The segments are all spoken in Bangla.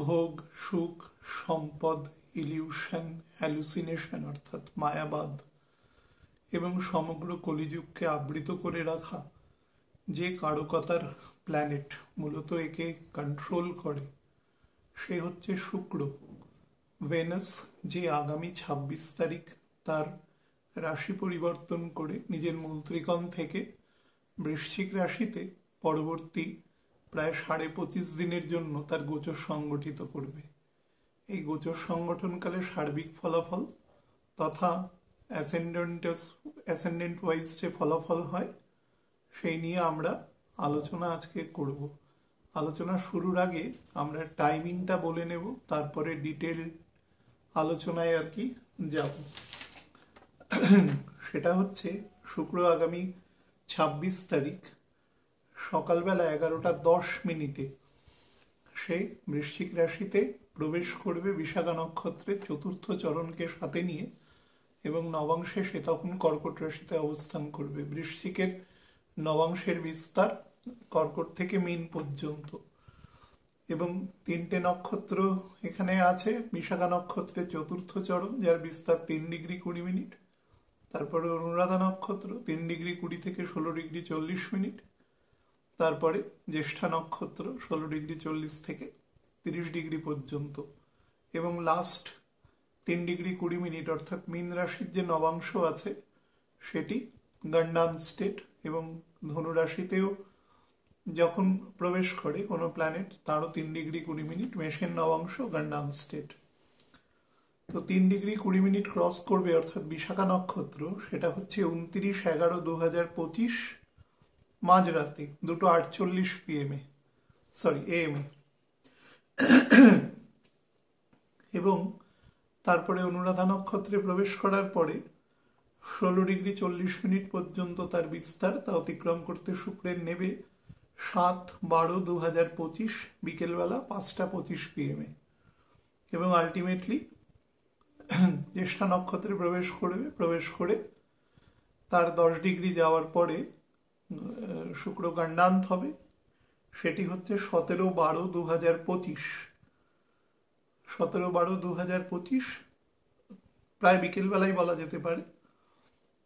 ভোগ, সুখ, সম্পদ, ইলিউশন, হ্যালুসিনেশন অর্থাৎ মায়াবাদ এবং সমগ্র কলিযুগকে আবৃত করে রাখা যে কারকতার প্ল্যানেট মূলত একে কন্ট্রোল করে সে হচ্ছে শুক্র। ভেনাস যে আগামী ২৬ তারিখ তার রাশি পরিবর্তন করে নিজের মূল ত্রিকোণ থেকে বৃশ্চিক রাশিতে পরবর্তী প্রায় ২৫.৫ দিনের জন্য তার গোচর সংগঠিত করবে। এই গোচর সংগঠনকালে সার্বিক ফলাফল তথা অ্যাসেন্ডেন্ট ওয়াইজ যে ফলাফল হয় সেই নিয়ে আমরা আলোচনা আজকে করব। আলোচনা শুরুর আগে আমরা টাইমিংটা বলে নেব, তারপরে ডিটেল আলোচনায় আর কি যাব। সেটা হচ্ছে শুক্র আগামী ২৬ তারিখ সকালবেলা ১১টা ১০ মিনিটে সে বৃশ্চিক রাশিতে প্রবেশ করবে বিশাখা নক্ষত্রের চতুর্থ চরণকে সাথে নিয়ে, এবং নবাংশে সে তখন কর্কট রাশিতে অবস্থান করবে। বৃশ্চিকের নবাংশের বিস্তার কর্কট থেকে মীন পর্যন্ত, এবং ৩টে নক্ষত্র এখানে আছে। বিশাখা নক্ষত্রের চতুর্থ চরণ যার বিস্তার ৩°২০', তারপরে অনুরাধা নক্ষত্র ৩°২০ থেকে ১৬°৪০', তারপরে জ্যেষ্ঠা নক্ষত্র ১৬°৪০ থেকে ৩০° পর্যন্ত, এবং লাস্ট ৩°২০' অর্থাৎ মীন রাশির যে নবাংশ আছে সেটি গন্ডান স্টেট, এবং ধনু রাশিতেও যখন প্রবেশ করে কোনো প্ল্যানেট তারও ৩°২০', মেষের নবাংশ গন্ডান স্টেট। তো ৩°২০' ক্রস করবে অর্থাৎ বিশাখা নক্ষত্র, সেটা হচ্ছে ২৯/১১/২০২৫ মাঝরাতে 2:48 PM AM, এবং তারপরে অনুরাধা নক্ষত্রে প্রবেশ করার পরে 16°40' পর্যন্ত তার বিস্তার, তা অতিক্রম করতে শুক্রের নেবে ৭/১২/২০২৫ বিকেলবেলা 5:25 PM, এবং আলটিমেটলি জ্যেষ্ঠা নক্ষত্রে প্রবেশ করে তার 10° যাওয়ার পরে শুক্র গণ্ডান্ত হবে। সেটি হচ্ছে 17/১২/২০২৫, 17/১২/২০২৫ প্রায় বিকেলবেলায় বলা যেতে পারে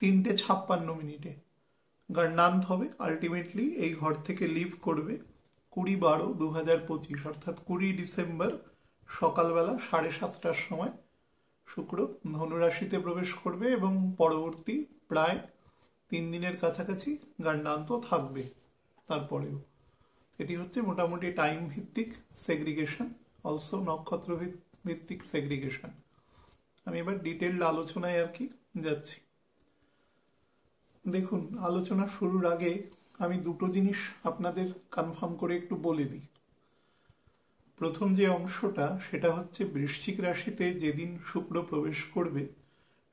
3:56 গণ্ডান্ত হবে। আলটিমেটলি এই ঘর থেকে লিভ করবে 20/12/২০২৫ অর্থাৎ 20 ডিসেম্বর সকালবেলা 7:30টার সময় শুক্র ধনুরাশিতে প্রবেশ করবে, এবং পরবর্তী প্রায় 3 দিনের কাছাকাছি গণ্ডান্ত থাকবে তারপরেও। এটি হচ্ছে মোটামুটি টাইম ভিত্তিক সেগ্রিগেশন, অলসো নক্ষত্র ভিত্তিক সেগ্রিগেশন। আমি এবার ডিটেলড আলোচনায় আর কি যাচ্ছি। দেখুন, আলোচনা শুরুর আগে আমি দুটো জিনিস আপনাদের কনফার্ম করে একটু বলে দিই। প্রথম যে অংশটা সেটা হচ্ছে বৃশ্চিক রাশিতে যেদিন শুক্র প্রবেশ করবে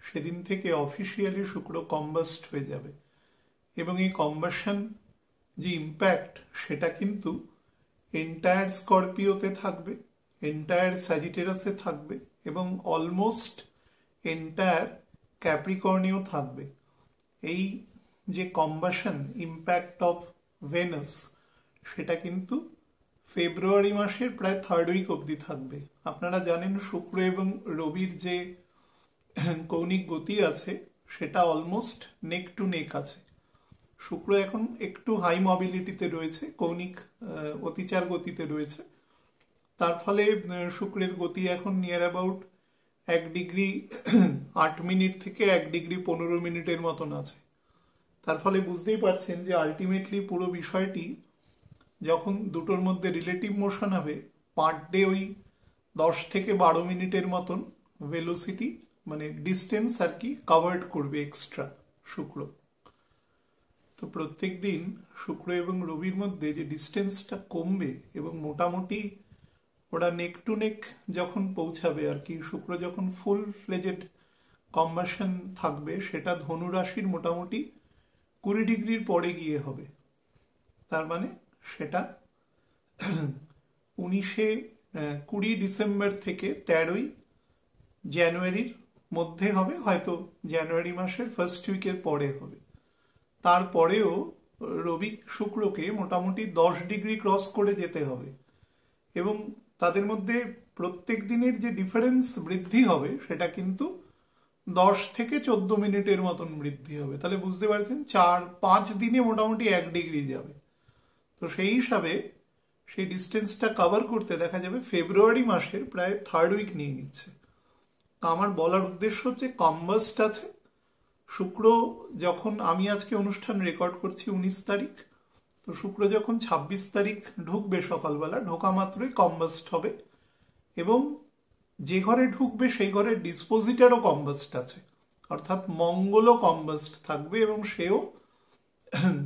সেদিন থেকে অফিসিয়ালি শুক্র কম্বাস্ট হয়ে যাবে, এবং এই কম্বাসন যে ইম্প্যাক্ট সেটা কিন্তু এন্টায়ার স্করপিওতে থাকবে, এন্টায়ার স্যাজিটেরাসে থাকবে, এবং অলমোস্ট এন্টায়ার ক্যাপ্রিকর্নেও থাকবে। এই যে কম্বাসন ইম্প্যাক্ট অফ ভেনাস সেটা কিন্তু ফেব্রুয়ারি মাসের প্রায় 3rd উইক অবধি থাকবে। আপনারা জানেন শুক্র এবং রবির যে কৌণিক গতি আছে সেটা অলমোস্ট নেক টু নেক আছে। শুক্র এখন একটু হাই মবিলিটিতে রয়েছে, কৌণিক অতিচার গতিতে রয়েছে। তার ফলে শুক্রের গতি এখন নিয়ার অ্যাবাউট 1°08' থেকে 1°15' মতন আছে। তার ফলে বুঝতেই পারছেন যে আলটিমেটলি পুরো বিষয়টি যখন দুটোর মধ্যে রিলেটিভ মোশন হবে, পার ডে ওই 10 থেকে 12 মিনিটের মতন ভেলোসিটি মানে ডিস্টেন্স আর কি কাভার্ড করবে এক্সট্রা শুক্র। তো প্রত্যেক দিন শুক্র এবং রবির মধ্যে যে ডিস্টেন্সটা কমবে, এবং মোটামুটি ওরা নেক টু নেক যখন পৌঁছাবে আর কি, শুক্র যখন ফুল ফ্লেজেড কম্বাসন থাকবে সেটা ধনু রাশির মোটামুটি 20° পরে গিয়ে হবে। তার মানে সেটা 20 ডিসেম্বর থেকে 13 জানুয়ারির মধ্যে হবে, হয়তো জানুয়ারি মাসের ফার্স্ট উইকের পরে হবে। তারপরেও রবি শুক্রকে মোটামুটি 10° ক্রস করে যেতে হবে, এবং তাদের মধ্যে প্রত্যেক দিনের যে ডিফারেন্স বৃদ্ধি হবে সেটা কিন্তু 10 থেকে 14 মিনিটের মতন বৃদ্ধি হবে। তাহলে বুঝতে পারছেন 4-5 দিনে মোটামুটি 1 ডিগ্রি যাবে। তো সেই হিসাবে সেই ডিস্টেন্সটা কভার করতে দেখা যাবে ফেব্রুয়ারি মাসের প্রায় 3rd উইক নিয়ে নিচ্ছে। তো আমার বলার উদ্দেশ্য হচ্ছে কম্বাস্ট আছে। শুক্র যখন, আমি আজকে অনুষ্ঠান রেকর্ড করছি 19 তারিখ, তো শুক্র যখন 26 তারিখ ঢুকবে সকালবেলা, ঢোকা মাত্রই কম্বাস্ট হবে এবং যে ঘরে ঢুকবে সেই ঘরের ডিসপোজিটারও কম্বাস্ট আছে, অর্থাৎ মঙ্গলও কম্বাস্ট থাকবে এবং সেও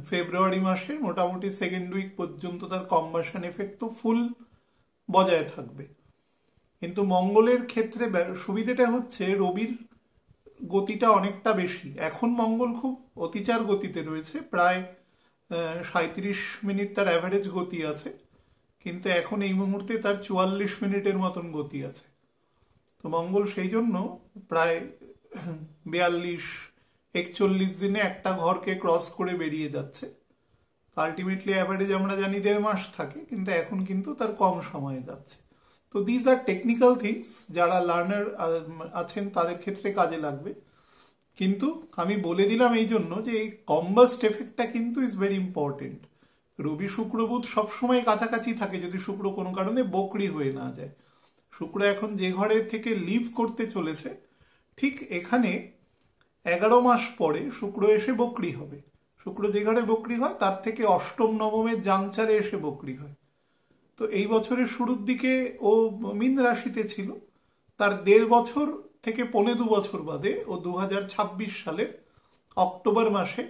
ফেব্রুয়ারি মাসের মোটামুটি 2nd উইক পর্যন্ত তার কম্বাসন এফেক্ট তো ফুল বজায় থাকবে। কিন্তু মঙ্গলের ক্ষেত্রে সুবিধাটা হচ্ছে রবির গতিটা অনেকটা বেশি। এখন মঙ্গল খুব অতিচার গতিতে রয়েছে, প্রায় 37 মিনিট তার অ্যাভারেজ গতি আছে, কিন্তু এখন এই মুহূর্তে তার 44 মিনিটের মতন গতি আছে। তো মঙ্গল সেই জন্য প্রায় 42-41 দিনে একটা ঘরকে ক্রস করে বেরিয়ে যাচ্ছে। আলটিমেটলি অ্যাভারেজ আমরা জানি 1.5 মাস থাকে, কিন্তু এখন কিন্তু তার কম সময়ে যাচ্ছে। তো দিজ আর টেকনিক্যাল থিংস, যারা লার্নার আছেন তাদের ক্ষেত্রে কাজে লাগবে। কিন্তু আমি বলে দিলাম এই জন্য যে এই কম্বাস্ট এফেক্টটা কিন্তু ইজ ভেরি ইম্পর্টেন্ট। রবি শুক্র বুধ সবসময় কাছাকাছি থাকে যদি শুক্র কোনো কারণে বকরি হয়ে না যায়। শুক্র এখন যে ঘরের থেকে লিভ করতে চলেছে, ঠিক এখানে 11 মাস পরে শুক্র এসে বকরি হবে। শুক্র যে ঘরে বকরি হয় তার থেকে 8ম 9মের জাংচারে এসে বকরি হয়। তো এই বছরের শুরুর দিকে ও মীন রাশিতে ছিল, তার 1.5 বছর থেকে 1.25 বছর বাদে ও 2026 সালের অক্টোবর মাসে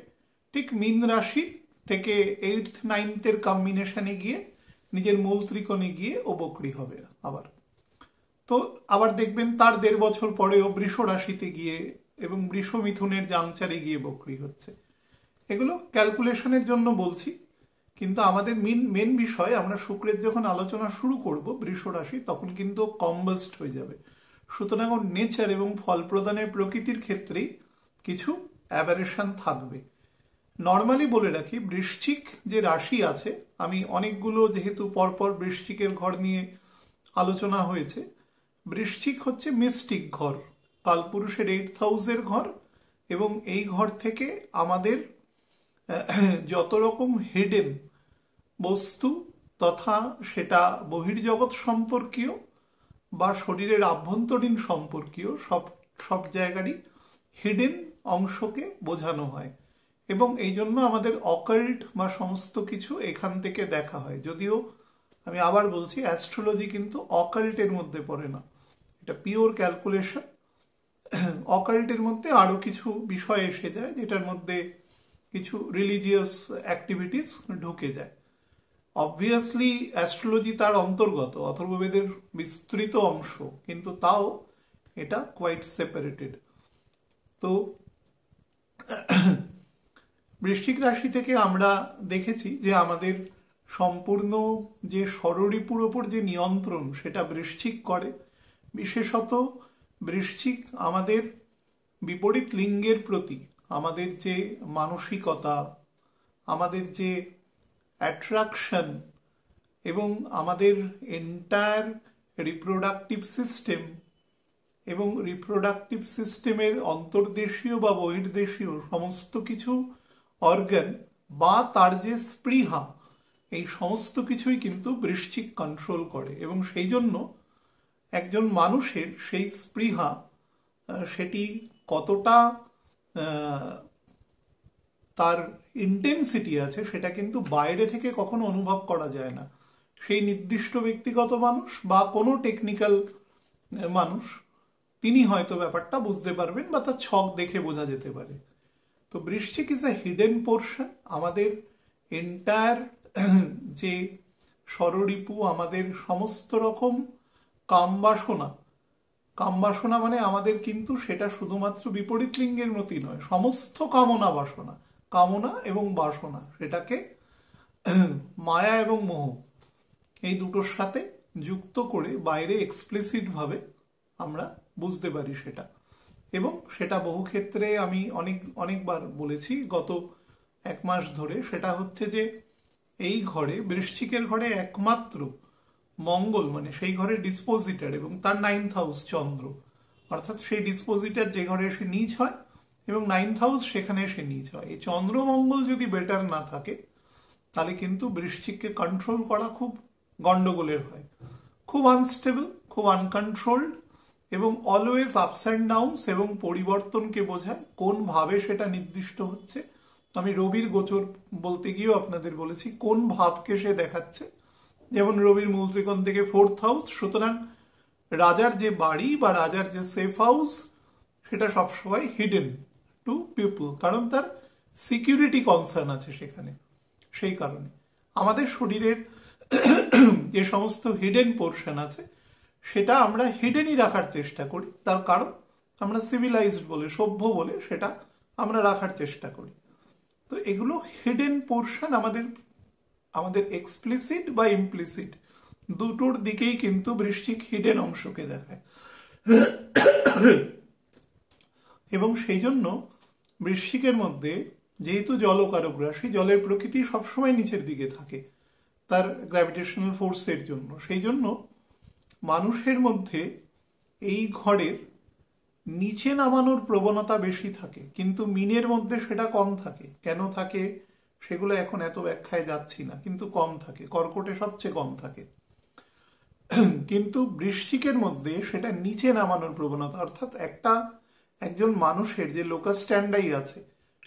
ঠিক মীন রাশি থেকে 8th 9th কম্বিনেশনে গিয়ে নিজের মূল ত্রিকোণে গিয়ে ও বকরি হবে আবার। তো আবার দেখবেন তার 1.5 বছর পরে ও বৃষ রাশিতে গিয়ে এবং বৃষ মিথুনের জাংচারে গিয়ে বকরি হচ্ছে। এগুলো ক্যালকুলেশনের জন্য বলছি, কিন্তু আমাদের মেন বিষয়, আমরা শুক্রের যখন আলোচনা শুরু করব বৃষ রাশি, তখন কিন্তু কম্বাস্ট হয়ে যাবে। সুতরাং ওর নেচার এবং ফল প্রদানের প্রকৃতির ক্ষেত্রেই কিছু অ্যাবারেশন থাকবে। নর্মালি বলে রাখি, বৃশ্চিক যে রাশি আছে, আমি অনেকগুলো যেহেতু পরপর বৃশ্চিকের ঘর নিয়ে আলোচনা হয়েছে, বৃশ্চিক হচ্ছে মিস্টিক ঘর, কালপুরুষের 8th হাউসের ঘর, এবং এই ঘর থেকে আমাদের যত রকম হিডেন বস্তু, তথা সেটা বহির্জগৎ সম্পর্কীয় বা শরীরের আভ্যন্তরীণ সম্পর্কীয় সব জায়গারই হিডেন অংশকে বোঝানো হয়। এবং এই জন্য আমাদের অকাল্ট বা সমস্ত কিছু এখান থেকে দেখা হয়। যদিও আমি আবার বলছি, অ্যাস্ট্রোলজি কিন্তু অকাল্টের মধ্যে পড়ে না, এটা পিওর ক্যালকুলেশন। অকাল্টের মধ্যে আরও কিছু বিষয় এসে যায়, যেটার মধ্যে কিছু রিলিজিয়াস অ্যাক্টিভিটিস ঢুকে যায়। অবভিয়াসলি অ্যাস্ট্রোলজি তার অন্তর্গত, অথর্ববেদের বিস্তৃত অংশ, কিন্তু তাও এটা কোয়াইট সেপারেটেড। তো বৃশ্চিক রাশি থেকে আমরা দেখেছি যে আমাদের সম্পূর্ণ যে ষড়রিপুর ওপর যে নিয়ন্ত্রণ সেটা বৃশ্চিক করে। বিশেষত বৃশ্চিক আমাদের বিপরীত লিঙ্গের প্রতি আমাদের যে মানসিকতা, আমাদের যে অ্যাট্রাকশন এবং আমাদের এন্টায়ার রিপ্রোডাক্টিভ সিস্টেম এবং রিপ্রোডাক্টিভ সিস্টেমের অন্তর্দেশীয় বা বহির্দেশীয় সমস্ত কিছু অর্গান বা তার যে স্পৃহা, এই সমস্ত কিছুই কিন্তু বৃশ্চিক কন্ট্রোল করে। এবং সেই জন্য একজন মানুষের সেই স্পৃহা, সেটি কতটা তার ইন্টেন্সিটি আছে সেটা কিন্তু বাইরে থেকে কখনো অনুভব করা যায় না। সেই নির্দিষ্ট ব্যক্তিগত মানুষ বা কোনো টেকনিক্যাল মানুষ, তিনি হয়তো ব্যাপারটা বুঝতে পারবেন বা তার ছক দেখে বোঝা যেতে পারে। তো বৃশ্চিক ইজ এ হিডেন পোর্শন। আমাদের এন্টায়ার যে ষড়রিপু, আমাদের সমস্ত রকম কামবাসনা, কামবাসনা মানে আমাদের কিন্তু সেটা শুধুমাত্র বিপরীত লিঙ্গের মতই নয়, সমস্ত কামনা বাসনা, কামনা এবং বাসনা, সেটাকে মায়া এবং মোহ এই দুটোর সাথে যুক্ত করে বাইরে এক্সপ্লিসিটভাবে আমরা বুঝতে পারি সেটা। এবং সেটা বহু ক্ষেত্রে আমি অনেকবার বলেছি গত 1 মাস ধরে, সেটা হচ্ছে যে এই ঘরে, বৃশ্চিকের ঘরে একমাত্র মঙ্গল মানে সেই ঘরের ডিসপোজিটার এবং তার 9th হাউস চন্দ্র, অর্থাৎ সেই ডিসপোজিটার যে ঘরে এসে নিচ হয় এবং 9th হাউস সেখানে এসে নিচ হয়। এই চন্দ্র মঙ্গল যদি বেটার না থাকে তাহলে কিন্তু বৃশ্চিককে কন্ট্রোল করা খুব গন্ডগোলের হয়, খুব আনস্টেবল, খুব আনকন্ট্রোলড এবং অলওয়েজ আপস অ্যান্ড ডাউনস এবং পরিবর্তনকে বোঝায়। কোন ভাবে সেটা নির্দিষ্ট হচ্ছে, আমি রবির গোচর বলতে গিয়েও আপনাদের বলেছি কোন ভাবকে সে দেখাচ্ছে। যেমন রবির মূল ত্রিকোণ থেকে 4th হাউস, সুতরাং রাজার যে বাড়ি বা রাজার যে সেফ হাউস সেটা সবসময় হিডেন টু পিপল, কারণ তার সিকিউরিটি কনসার্ন আছে সেখানে। সেই কারণে আমাদের শরীরের যে সমস্ত হিডেন পোর্শন আছে সেটা আমরা হিডেনই রাখার চেষ্টা করি, তার কারণ আমরা সিভিলাইজড বলে, সভ্য বলে সেটা আমরা রাখার চেষ্টা করি। তো এগুলো হিডেন পোর্শন আমাদের এক্সপ্লিসিট বা ইমপ্লিসিট দুটোর দিকেই কিন্তু বৃশ্চিক হিডেন অংশকে দেখায়। এবং সেই জন্য বৃশ্চিকের মধ্যে যেহেতু জলকারক রাশি, জলের প্রকৃতি সবসময় নিচের দিকে থাকে তার গ্র্যাভিটেশনাল ফোর্সের জন্য, সেই জন্য মানুষের মধ্যে এই ঘরের নিচে নামানোর প্রবণতা বেশি থাকে, কিন্তু মিনের মধ্যে সেটা কম থাকে। কেন থাকে সেগুলো এখন এত ব্যাখ্যায় যাচ্ছি না, কিন্তু কম থাকে। কর্কটে সবচেয়ে কম থাকে, কিন্তু বৃশ্চিকের মধ্যে সেটা নিচে নামানোর প্রবণতা, অর্থাৎ একজন মানুষের যে লোকাস স্ট্যান্ডাই আছে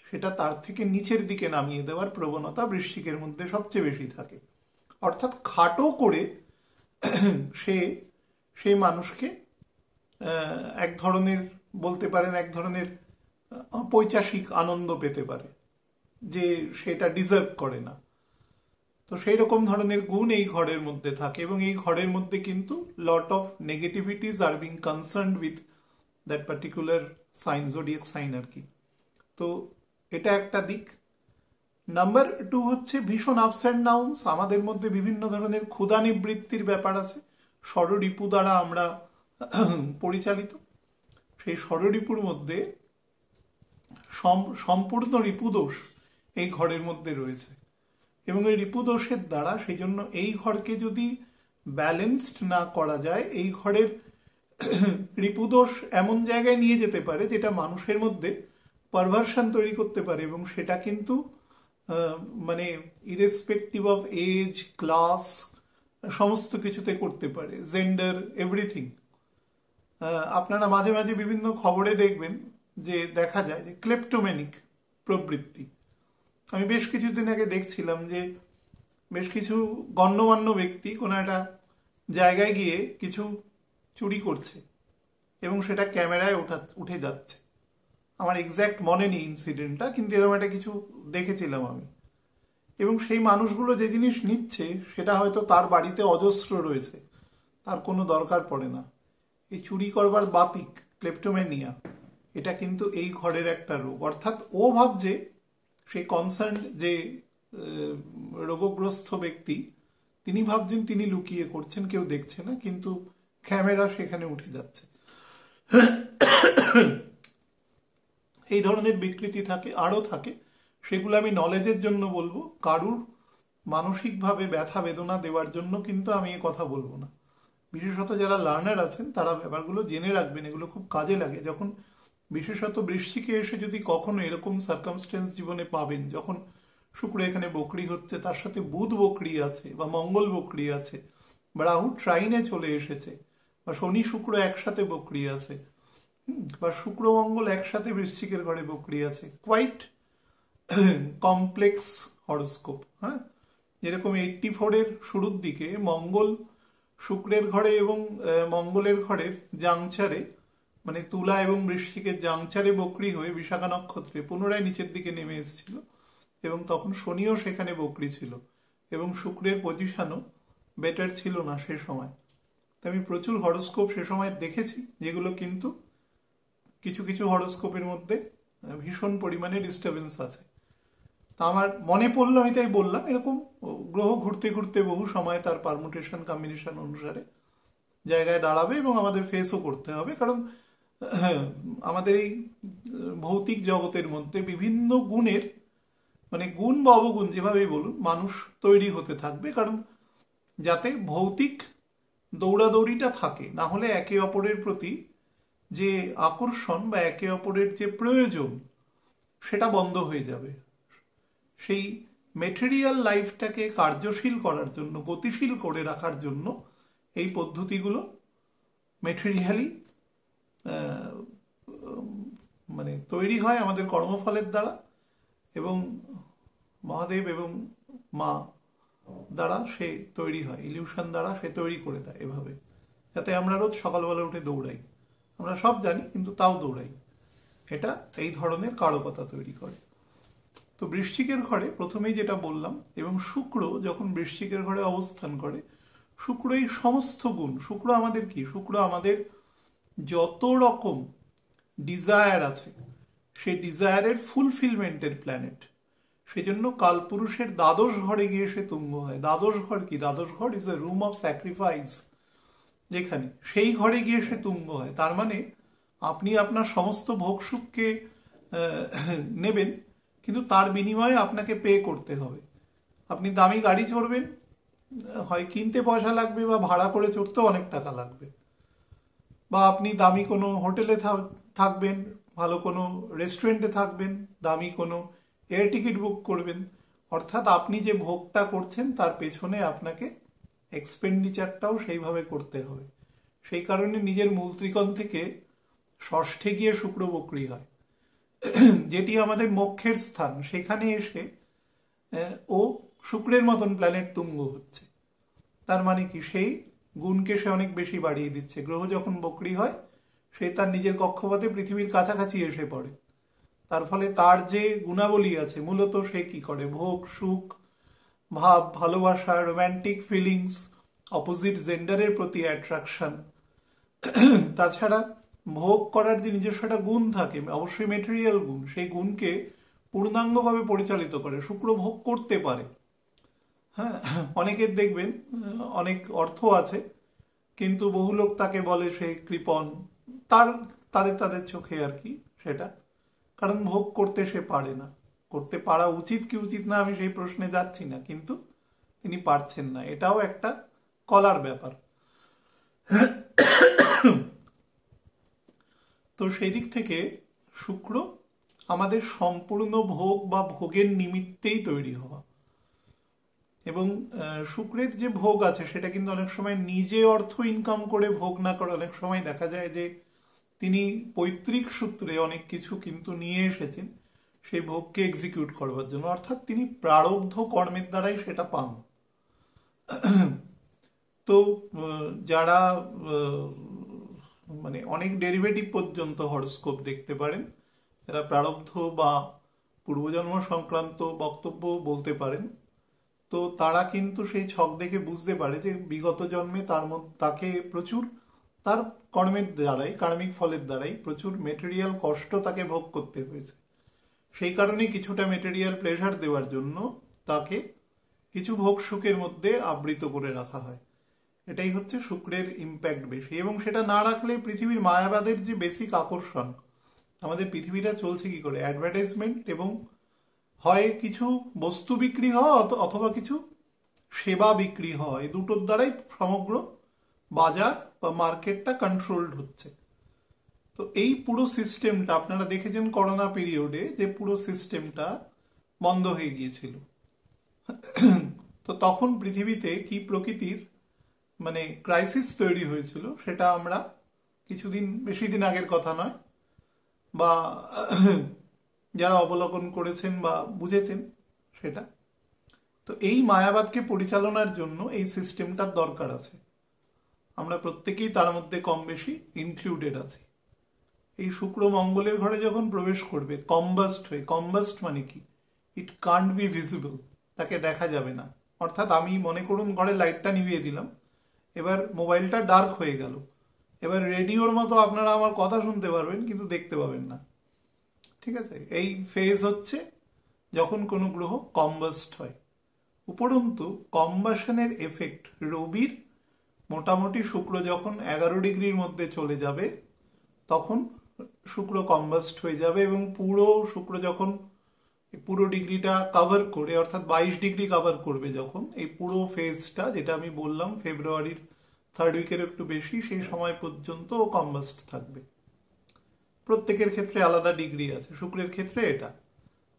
সেটা তার থেকে নিচের দিকে নামিয়ে দেওয়ার প্রবণতা বৃশ্চিকের মধ্যে সবচেয়ে বেশি থাকে। অর্থাৎ খাটো করে সেই মানুষকে এক ধরনের বলতে পারেন এক ধরনের পৈশাসিক আনন্দ পেতে পারে যে সেটা ডিজার্ভ করে না। তো সেই রকম ধরনের গুণ এই ঘরের মধ্যে থাকে এবং এই ঘরের মধ্যে কিন্তু lot of negativities are being concerned with that particular sign, zodiac sign আর কি। তো এটা একটা দিক। নাম্বার 2 হচ্ছে ভীষণ আপস অ্যান্ড ডাউনস। আমাদের মধ্যে বিভিন্ন ধরনের ক্ষুধা নিবৃত্তির ব্যাপার আছে, ষড়রিপু দ্বারা আমরা পরিচালিত। সেই ষড়রিপুর মধ্যে সম্পূর্ণ রিপুদোষ এই ঘরের মধ্যে রয়েছে এবং এই রিপুদোষের দ্বারা সেই জন্য এই ঘরকে যদি ব্যালেন্সড না করা যায়, এই ঘরের রিপুদোষ এমন জায়গায় নিয়ে যেতে পারে যেটা মানুষের মধ্যে পারভার্সন তৈরি করতে পারে এবং সেটা কিন্তু মানে ইরেসপেক্টিভ অফ এজ, ক্লাস, সমস্ত কিছুতে করতে পারে, জেন্ডার, এভরিথিং। আপনারা মাঝে মাঝে বিভিন্ন খবরে দেখবেন যে দেখা যায় যে ক্লেপ্টোম্যানিক প্রবৃত্তি। আমি বেশ কিছুদিন আগে দেখছিলাম যে বেশ কিছু গণ্যমান্য ব্যক্তি কোনো একটা জায়গায় গিয়ে কিছু চুরি করছে এবং সেটা ক্যামেরায় উঠে যাচ্ছে। আমার এক্স্যাক্ট মনে নেই ইনসিডেন্টটা, কিন্তু এরকম একটা কিছু দেখেছিলাম আমি। এবং সেই মানুষগুলো যে জিনিস নিচ্ছে সেটা হয়তো তার বাড়িতে অজস্র রয়েছে, তার কোনো দরকার পড়ে না। এই চুরি করবার বাতিক, ক্লেপ্টোম্যানিয়া, এটা কিন্তু এই ঘরের একটা রোগ। অর্থাৎ ও ভাবছে সেই কনসার্ন যে রোগগ্রস্ত ব্যক্তি তিনি ভাবছেন তিনি লুকিয়ে করছেন, কেউ দেখছে না, কিন্তু ক্যামেরা সেখানে উঠে যাচ্ছে। এই ধরনের বিকৃতি থাকে, আরও থাকে, সেগুলো আমি নলেজের জন্য বলবো, কারুর মানসিকভাবে ব্যথা বেদনা দেওয়ার জন্য কিন্তু আমি এ কথা বলবো না। বিশেষত যারা লার্নার আছেন তারা ব্যাপারগুলো জেনে রাখবেন, এগুলো খুব কাজে লাগে। যখন বিশেষত বৃশ্চিকে এসে যদি কখনো এরকম সার্কামস্টেন্স জীবনে পাবেন, যখন শুক্র এখানে বকরি হচ্ছে, তার সাথে বুধ বকরি আছে বা মঙ্গল বকরি আছে, বা রাহু ট্রাইনে চলে এসেছে, বা শনি শুক্র একসাথে বকরি আছে, বা শুক্র মঙ্গল একসাথে বৃশ্চিকের ঘরে বকরি আছে, কোয়াইট কমপ্লেক্স হরোস্কোপ। হ্যাঁ, যেরকম 84-এর শুরুর দিকে মঙ্গল শুক্রের ঘরে এবং মঙ্গলের ঘরের জাংচারে, মানে তুলা এবং বৃশ্চিকের জাংচারে বকরি হয়ে বিশাখা নক্ষত্রে পুনরায় নিচের দিকে নেমে এসেছিল এবং তখন শনিও সেখানে বকরি ছিল এবং শুক্রের পজিশনও বেটার ছিল না সে সময়। তো আমি প্রচুর হরোস্কোপ সে সময় দেখেছি, যেগুলো কিন্তু কিছু কিছু হরোস্কোপের মধ্যে ভীষণ পরিমাণে ডিস্টারবেন্স আছে। তা আমার মনে পড়লো, আমি তাই বললাম। এরকম গ্রহ ঘুরতে ঘুরতে বহু সময় তার পারমুটেশন কম্বিনেশন অনুসারে জায়গায় দাঁড়াবে এবং আমাদের ফেসও করতে হবে, কারণ আমাদের এই ভৌতিক জগতের মধ্যে বিভিন্ন গুণের, মানে গুণ বা অবগুণ যেভাবেই বলুন, মানুষ তৈরি হতে থাকবে, কারণ যাতে ভৌতিক দৌড়াদৌড়িটা থাকে, না হলে একে অপরের প্রতি যে আকর্ষণ বা একে অপরের যে প্রয়োজন সেটা বন্ধ হয়ে যাবে। সেই মেটেরিয়াল লাইফটাকে কার্যশীল করার জন্য, গতিশীল করে রাখার জন্য এই পদ্ধতিগুলো মেটেরিয়ালি মানে তৈরি হয় আমাদের কর্মফলের দ্বারা, এবং মহাদেব এবং মা দ্বারা সে তৈরি হয়, ইলিউশন দ্বারা সে তৈরি করে দেয় এভাবে, যাতে আমরা রোজ সকালবেলা উঠে দৌড়াই। আমরা সব জানি কিন্তু তাও দৌড়াই। এটা এই ধরনের কারকতা তৈরি করে। তো বৃশ্চিকের ঘরে প্রথমেই যেটা বললাম, এবং শুক্র যখন বৃশ্চিকের ঘরে অবস্থান করে, শুক্র এই সমস্ত গুণ, শুক্র আমাদের কি, শুক্র আমাদের যত রকম ডিজায়ার আছে সেই ডিজায়ারের ফুলফিলমেন্টের প্ল্যানেট। সেই জন্য কালপুরুষের দ্বাদশ ঘরে গিয়ে সে তুঙ্গ হয়। দ্বাদশ ঘর কি? দ্বাদশ ঘর is a room of sacrifice, যেখানে সেই ঘরে গিয়ে সে তুঙ্গ হয়। তার মানে আপনি আপনার সমস্ত ভোগ সুখকে নেবেন, কিন্তু তার বিনিময়ে আপনাকে পে করতে হবে। আপনি দামি গাড়ি চড়বেন, হয় কিনতে পয়সা লাগবে বা ভাড়া করে চড়তেও অনেক টাকা লাগবে, বা আপনি দামি কোনো হোটেলে থাকবেন, ভালো কোনো রেস্টুরেন্টে থাকবেন, দামি কোনো এয়ার টিকিট বুক করবেন। অর্থাৎ আপনি যে ভোগটা করছেন তার পেছনে আপনাকে এক্সপেন্ডিচারটাও সেইভাবে করতে হবে। সেই কারণে নিজের মূল ত্রিকোণ থেকে ষষ্ঠে গিয়ে শুক্র বক্রী হয়, যেটি আমাদের মোক্ষের স্থান, সেখানে এসে ও শুক্রের মতন প্ল্যানেট তুঙ্গ হচ্ছে। তার মানে কি, সেই গুণকে সে অনেক বেশি বাড়িয়ে দিচ্ছে। গ্রহ যখন বক্রী হয় সে তার নিজের কক্ষপথে পৃথিবীর কাছাকাছি এসে পড়ে। তার ফলে তার যে গুণাবলী আছে, মূলত সে কি করে, ভোগ সুখ ভাব, ভালোবাসা, রোম্যান্টিক ফিলিংস, অপোজিট জেন্ডারের প্রতি অ্যাট্রাকশন, তাছাড়া ভোগ করার যে নিজস্ব একটা গুণ থাকে, অবশ্যই মেটেরিয়াল গুণ, সেই গুণকে পূর্ণাঙ্গভাবে পরিচালিত করে। শুক্র ভোগ করতে পারে। হ্যাঁ, অনেকের দেখবেন অনেক অর্থ আছে, কিন্তু বহু লোক তাকে বলে সে কৃপণ, তাদের তাদের চোখে আর কি সেটা, কারণ ভোগ করতে সে পারে না। করতে পারা উচিত কি উচিত না আমি সেই প্রশ্নে যাচ্ছি না, কিন্তু তিনি পারছেন না, এটাও একটা কলার ব্যাপার। তো সেই দিক থেকে শুক্র আমাদের সম্পূর্ণ ভোগ বা ভোগের নিমিত্তেই তৈরি হওয়া। এবং শুক্রের যে ভোগ আছে সেটা কিন্তু অনেক সময় নিজে অর্থ ইনকাম করে ভোগ না করে, অনেক সময় দেখা যায় যে তিনি পৈতৃক সূত্রে অনেক কিছু কিন্তু নিয়ে এসেছেন সেই ভোগকে এক্সিকিউট করবার জন্য, অর্থাৎ তিনি প্রারব্ধ কর্মের দ্বারাই সেটা পান। তো যারা মানে অনেক ডেরিভেটিভ পর্যন্ত হরস্কোপ দেখতে পারেন, যারা প্রারব্ধ বা পূর্বজন্ম সংক্রান্ত বক্তব্য বলতে পারেন, তো তারা কিন্তু সেই ছক দেখে বুঝতে পারে যে বিগত জন্মে তাকে প্রচুর তার কর্মের দ্বারাই, কার্মিক ফলের দ্বারাই প্রচুর মেটেরিয়াল কষ্ট তাকে ভোগ করতে হয়েছে। সেই কারণে কিছুটা মেটেরিয়াল প্লেজার দেওয়ার জন্য তাকে কিছু ভোগ সুখের মধ্যে আবৃত করে রাখা হয়। এটাই হচ্ছে শুক্রের ইম্প্যাক্ট বেশি। এবং সেটা না রাখলে পৃথিবীর মায়াবাদের যে বেসিক আকর্ষণ, আমাদের পৃথিবীটা চলছে কি করে, অ্যাডভার্টাইজমেন্ট এবং হয় কিছু বস্তু বিক্রি হওয়া অথবা কিছু সেবা বিক্রি হওয়া, এই দুটোর দ্বারাই সমগ্র বাজার বা মার্কেটটা কন্ট্রোলড হচ্ছে। তো এই পুরো সিস্টেমটা আপনারা দেখেছেন করোনা পিরিয়ডে, যে পুরো সিস্টেমটা বন্ধ হয়ে গিয়েছিল। তো তখন পৃথিবীতে কি প্রকৃতির মানে ক্রাইসিস তৈরি হয়েছিল সেটা আমরা কিছুদিন, বেশি দিন আগের কথা নয়, বা যারা অবলোকন করেছেন বা বুঝেছেন সেটা। তো এই মায়াবাদকে পরিচালনার জন্য এই সিস্টেমটার দরকার আছে। আমরা প্রত্যেকেই তার মধ্যে কম বেশি ইনক্লুডেড আছি। এই শুক্র মঙ্গলের ঘরে যখন প্রবেশ করবে কম্বাস্ট হয়ে, কম্বাস্ট মানে কি, ইট কান্ট বি ভিজিবল, তাকে দেখা যাবে না। অর্থাৎ আমি মনে করুন ঘরে লাইটটা নিভিয়ে দিলাম, এবার মোবাইলটা ডার্ক হয়ে গেল, এবার রেডিওর মতো আপনারা আমার কথা শুনতে পারবেন কিন্তু দেখতে পাবেন না। ঠিক আছে, এই ফেজ হচ্ছে যখন কোনো গ্রহ কম্বাস্ট হয়। উপরন্তু কম্বাসনের এফেক্ট রবির মোটামুটি শুক্র যখন 11 ডিগ্রির মধ্যে চলে যাবে তখন শুক্র কম্বাস্ট হয়ে যাবে, এবং পুরো শুক্র যখন পুরো ডিগ্রিটা কভার করে, অর্থাৎ 22 ডিগ্রি কভার করবে যখন, এই পুরো ফেজটা যেটা আমি বললাম ফেব্রুয়ারির থার্ড উইকের একটু বেশি, সেই সময় পর্যন্ত ও কম্বাস্ট থাকবে। প্রত্যেকের ক্ষেত্রে আলাদা ডিগ্রি আছে, শুক্রের ক্ষেত্রে এটা,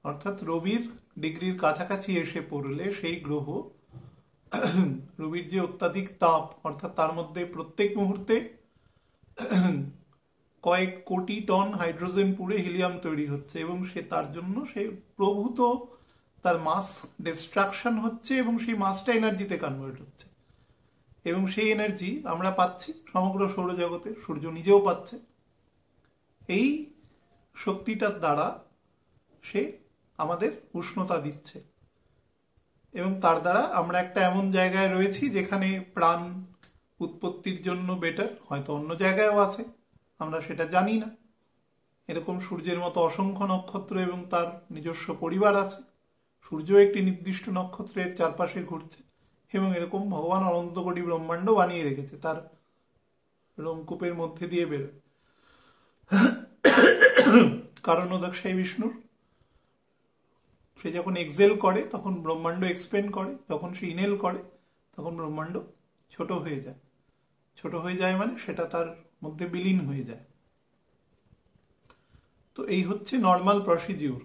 অর্থাৎ রবির ডিগ্রির কাছাকাছি এসে পড়লে সেই গ্রহ, রবির যে অত্যাধিক তাপ, অর্থাৎ তার মধ্যে প্রত্যেক মুহূর্তে কয়েক কোটি টন হাইড্রোজেন পুড়ে হিলিয়াম তৈরি হচ্ছে, এবং সে তার জন্য সে প্রভূত তার মাস ডিস্ট্রাকশন হচ্ছে, এবং সেই মাসটা এনার্জিতে কনভার্ট হচ্ছে, এবং সেই এনার্জি আমরা পাচ্ছি সমগ্র সৌরজগতে, সূর্য নিজেও পাচ্ছে। এই শক্তিটার দ্বারা সে আমাদের উষ্ণতা দিচ্ছে, এবং তার দ্বারা আমরা একটা এমন জায়গায় রয়েছি যেখানে প্রাণ উৎপত্তির জন্য বেটার, হয়তো অন্য জায়গায়ও আছে, আমরা সেটা জানি না। এরকম সূর্যের মতো অসংখ্য নক্ষত্র এবং তার নিজস্ব পরিবার আছে, সূর্য একটি নির্দিষ্ট নক্ষত্রের চারপাশে ঘুরছে, এবং এরকম ভগবান অনন্ত কোটি ব্রহ্মাণ্ড বানিয়ে রেখেছে, তার রোমকূপের মধ্যে দিয়ে বেরোয়। কারণ অধ্যক্ষায় বিষ্ণুর, সে যখন এক্সেল করে তখন ব্রহ্মাণ্ড এক্সপেন্ড করে, যখন সে ইনহেল করে তখন ব্রহ্মাণ্ড ছোট হয়ে যায়। ছোট হয়ে যায় মানে সেটা তার মধ্যে বিলীন হয়ে যায়। তো এই হচ্ছে নর্মাল প্রসিডিউর।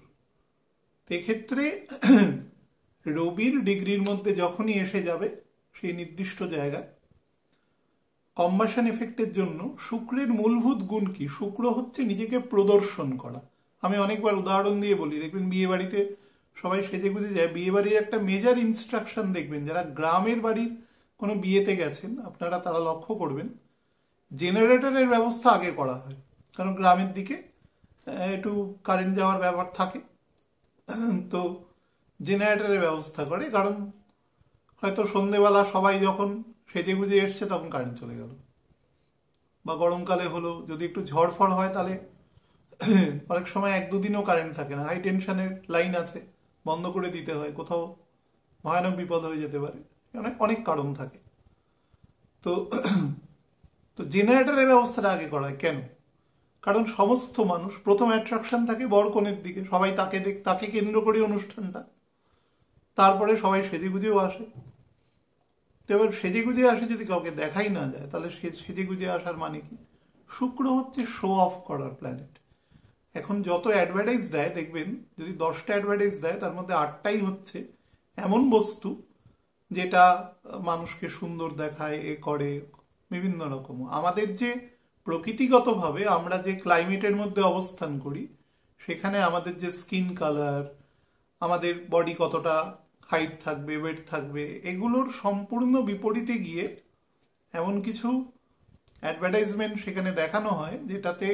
এক্ষেত্রে রবির ডিগ্রির মধ্যে যখনই এসে যাবে সেই নির্দিষ্ট জায়গায়, কম্বাশন এফেক্টের জন্য শুক্রের মূলভূত গুণ কি? শুক্র হচ্ছে নিজেকে প্রদর্শন করা। আমি অনেকবার উদাহরণ দিয়ে বলি, দেখবেন বিয়ে বাড়িতে সবাই সেজে গুজে যায়। বিয়ে বাড়ির একটা মেজর ইনস্ট্রাকশন দেখবেন, যারা গ্রামের বাড়ির কোনো বিয়েতে গেছেন আপনারা, তারা লক্ষ্য করবেন জেনারেটরের ব্যবস্থা আগে করা হয়, কারণ গ্রামের দিকে একটু কারেন্ট যাওয়ার ব্যাপার থাকে, তো জেনারেটরের ব্যবস্থা করে। কারণ হয়তো সন্ধেবেলা সবাই যখন সেজে গুজে এসছে তখন কারেন্ট চলে গেল, বা গরমকালে হলো যদি একটু ঝড় ফড় হয় তাহলে অনেক সময় 1-2 দিনও কারেন্ট থাকে না, হাই টেনশনের লাইন আছে, বন্ধ করে দিতে হয়, কোথাও ভয়ানক বিপদ হয়ে যেতে পারে, অনেক অনেক কারণ থাকে। তো তো জেনারেটরের ব্যবস্থাটা আগে করা হয় কেন? কারণ সমস্ত মানুষ, প্রথম অ্যাট্রাকশন থাকে বর কনের দিকে, সবাই তাকে কেন্দ্র করে অনুষ্ঠানটা, তারপরে সবাই সেজে গুজেও আসে। তো এবার সেজে গুজে আসে যদি কাউকে দেখাই না যায়, তাহলে সেজে গুজে আসার মানে কি? শুক্র হচ্ছে শো অফ করার প্ল্যানেট। এখন যত অ্যাডভার্টাইজ দেয় দেখবেন, যদি 10টা অ্যাডভার্টাইজ দেয় তার মধ্যে 8টাই হচ্ছে এমন বস্তু যেটা মানুষকে সুন্দর দেখায়, এ করে বিভিন্ন রকম। আমাদের যে প্রকৃতিগতভাবে আমরা যে ক্লাইমেটের মধ্যে অবস্থান করি, সেখানে আমাদের যে স্কিন কালার, আমাদের বডি কতটা হাইট থাকবে, ওয়েট থাকবে, এগুলোর সম্পূর্ণ বিপরীতে গিয়ে এমন কিছু অ্যাডভার্টাইজমেন্ট সেখানে দেখানো হয় যেটাতে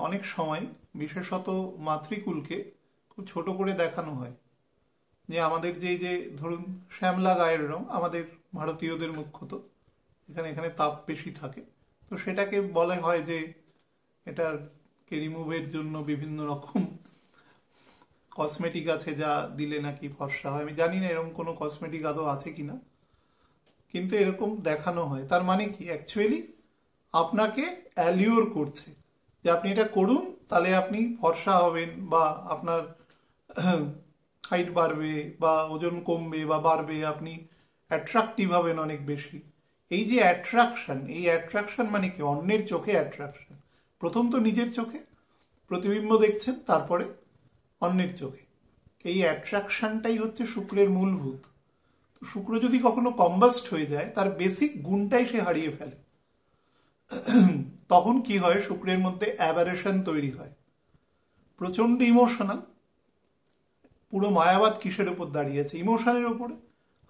অনেক সময় বিশেষত মাতৃকুলকে খুব ছোট করে দেখানো হয়। যে আমাদের যে ধরুন শ্যামলা গায়ের রং আমাদের ভারতীয়দের মুখ্যত, এখানে তাপ বেশি থাকে, তো সেটাকে বলা হয় যে এটাকে রিমুভের জন্য বিভিন্ন রকম কসমেটিক আছে যা দিলে নাকি ফর্সা হয়। আমি জানি না এরকম কোনো কসমেটিক আদৌ আছে কিনা, কিন্তু এরকম দেখানো হয়। তার মানে কি? অ্যাকচুয়ালি আপনাকে অ্যালিওর করছে যে আপনি এটা করুন, তাহলে আপনি ফর্সা হবেন, বা আপনার হাইট বাড়বে, বা ওজন কমবে বা বাড়বে, আপনি অ্যাট্রাক্টিভ হবেন অনেক বেশি। এই যে অ্যাট্রাকশন, এই অ্যাট্রাকশন মানে কি? অন্যের চোখে অ্যাট্রাকশন। প্রথম তো নিজের চোখে প্রতিবিম্ব দেখছেন, তারপরে অন্যের চোখে। এই অ্যাট্রাকশনটাই হচ্ছে শুক্রের মূলভূত। তো শুক্র যদি কখনো কম্বাস্ট হয়ে যায়, তার বেসিক গুণটাই সে হারিয়ে ফেলে। তখন কি হয়? শুক্রের মধ্যে অ্যাবারেশন তৈরি হয়, প্রচন্ড ইমোশনাল। পুরো মায়াবাদ কিসের উপর দাঁড়িয়ে আছে? ইমোশনের উপরে।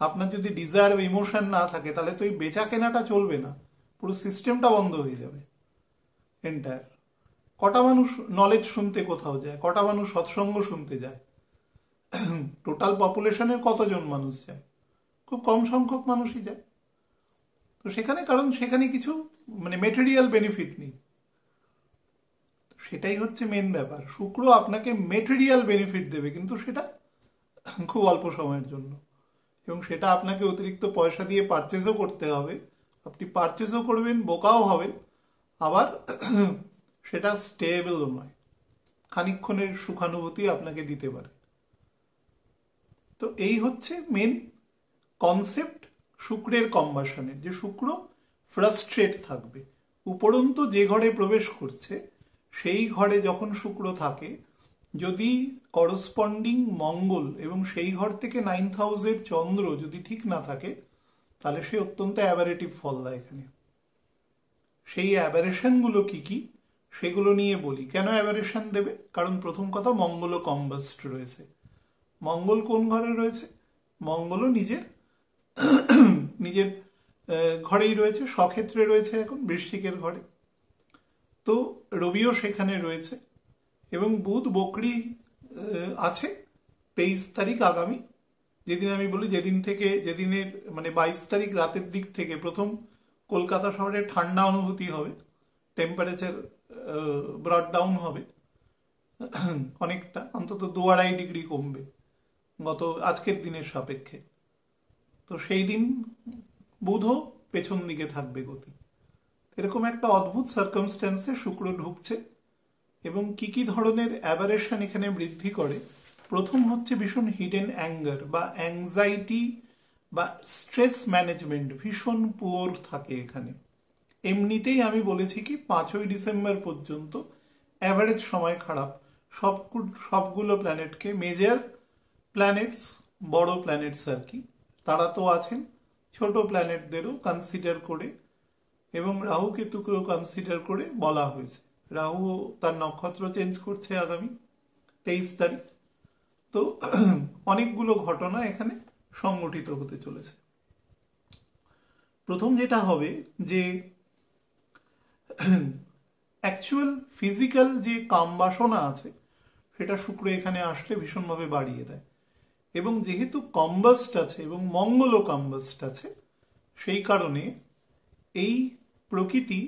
আপনার যদি ডিজায়ার বা ইমোশন না থাকে, তাহলে তো এই বেচা কেনাটা চলবে না, পুরো সিস্টেমটা বন্ধ হয়ে যাবে এন্টায়ার। কটা মানুষ নলেজ শুনতে কোথাও যায়? কটা মানুষ সৎসঙ্গ শুনতে যায়? টোটাল পপুলেশনের কতজন মানুষ যায়? খুব কম সংখ্যক মানুষই যায়। তো সেখানে, কারণ সেখানে কিছু মানে মেটেরিয়াল বেনিফিট নেই। সেটাই হচ্ছে মেন ব্যাপার। শুক্র আপনাকে মেটেরিয়াল বেনিফিট দেবে, কিন্তু সেটা খুব অল্প সময়ের জন্য, এবং সেটা আপনাকে অতিরিক্ত পয়সা দিয়ে পারচেজও করতে হবে। আপনি পারচেজও করবেন, বোকাও হবেন, আবার সেটা স্টেবলও নয়, খানিকক্ষণের সুখানুভূতি আপনাকে দিতে পারে। তো এই হচ্ছে মেন কনসেপ্ট শুক্রের কম্বাসনের, যে শুক্র ফ্রাস্ট্রেট থাকবে। উপরন্তু যে ঘরে প্রবেশ করছে সেই ঘরে যখন শুক্র থাকে, যদি করসপন্ডিং মঙ্গল এবং সেই ঘর থেকে 9th হাউসের চন্দ্র যদি ঠিক না থাকে, তাহলে সে অত্যন্ত অ্যাবারেটিভ ফল দেয় এখানে। সেই অ্যাবারেশনগুলো কি কি সেগুলো নিয়ে বলি। কেন অ্যাবারেশন দেবে? কারণ প্রথম কথা, মঙ্গলও কম্বাস্ট রয়েছে। মঙ্গল কোন ঘরে রয়েছে? মঙ্গলও নিজের নিজের ঘরেই রয়েছে, স্বক্ষেত্রে রয়েছে এখন বৃশ্চিকের ঘরে। তো রবিও সেখানে রয়েছে এবং বুধ বকরি আছে 23 তারিখ আগামী, যেদিন আমি বলি যেদিনের মানে 22 তারিখ রাতের দিক থেকে প্রথম কলকাতা শহরে ঠান্ডা অনুভূতি হবে, টেম্পারেচার ব্রড ডাউন হবে অনেকটা, অন্তত 2-2.5 ডিগ্রি কমবে আজকের দিনের সাপেক্ষে। তো সেই দিন বুধও পেছন দিকে থাকবে গতি। এরকম একটা অদ্ভুত সার্কামস্ট্যান্সে শুক্র ঢুকছে এবং কি কি ধরনের অ্যাবারেশন এখানে বৃদ্ধি করে। প্রথম হচ্ছে ভীষণ হিডেন অ্যাঙ্গার বা অ্যাংজাইটি বা স্ট্রেস ম্যানেজমেন্ট ভীষণ পুয়ার থাকে এখানে। এমনিতেই আমি বলেছি কি 5ই ডিসেম্বর পর্যন্ত অ্যাভারেজ সময় খারাপ সবগুলো প্ল্যানেটকে, মেজর প্ল্যানেটস, বড় প্ল্যানেটস আর কি, তারা তো আছেন, ছোট প্ল্যানেটদেরও কনসিডার করে এবং রাহু কেতুকেও কনসিডার করে বলা হয়েছে। রাহু তার নক্ষত্র চেঞ্জ করছে আগামী 23 তারিখ। তো অনেকগুলো ঘটনা এখানে সংগঠিত হতে চলেছে। প্রথম যেটা হবে যে অ্যাকচুয়াল ফিজিক্যাল যে কামবাসনা আছে সেটা শুক্র এখানে আসলে ভীষণভাবে বাড়িয়ে দেয়। এবং যেহেতু কম্বাস্ট আছে এবং মঙ্গলও কম্বাস্ট আছে, সেই কারণে এই প্রকৃতি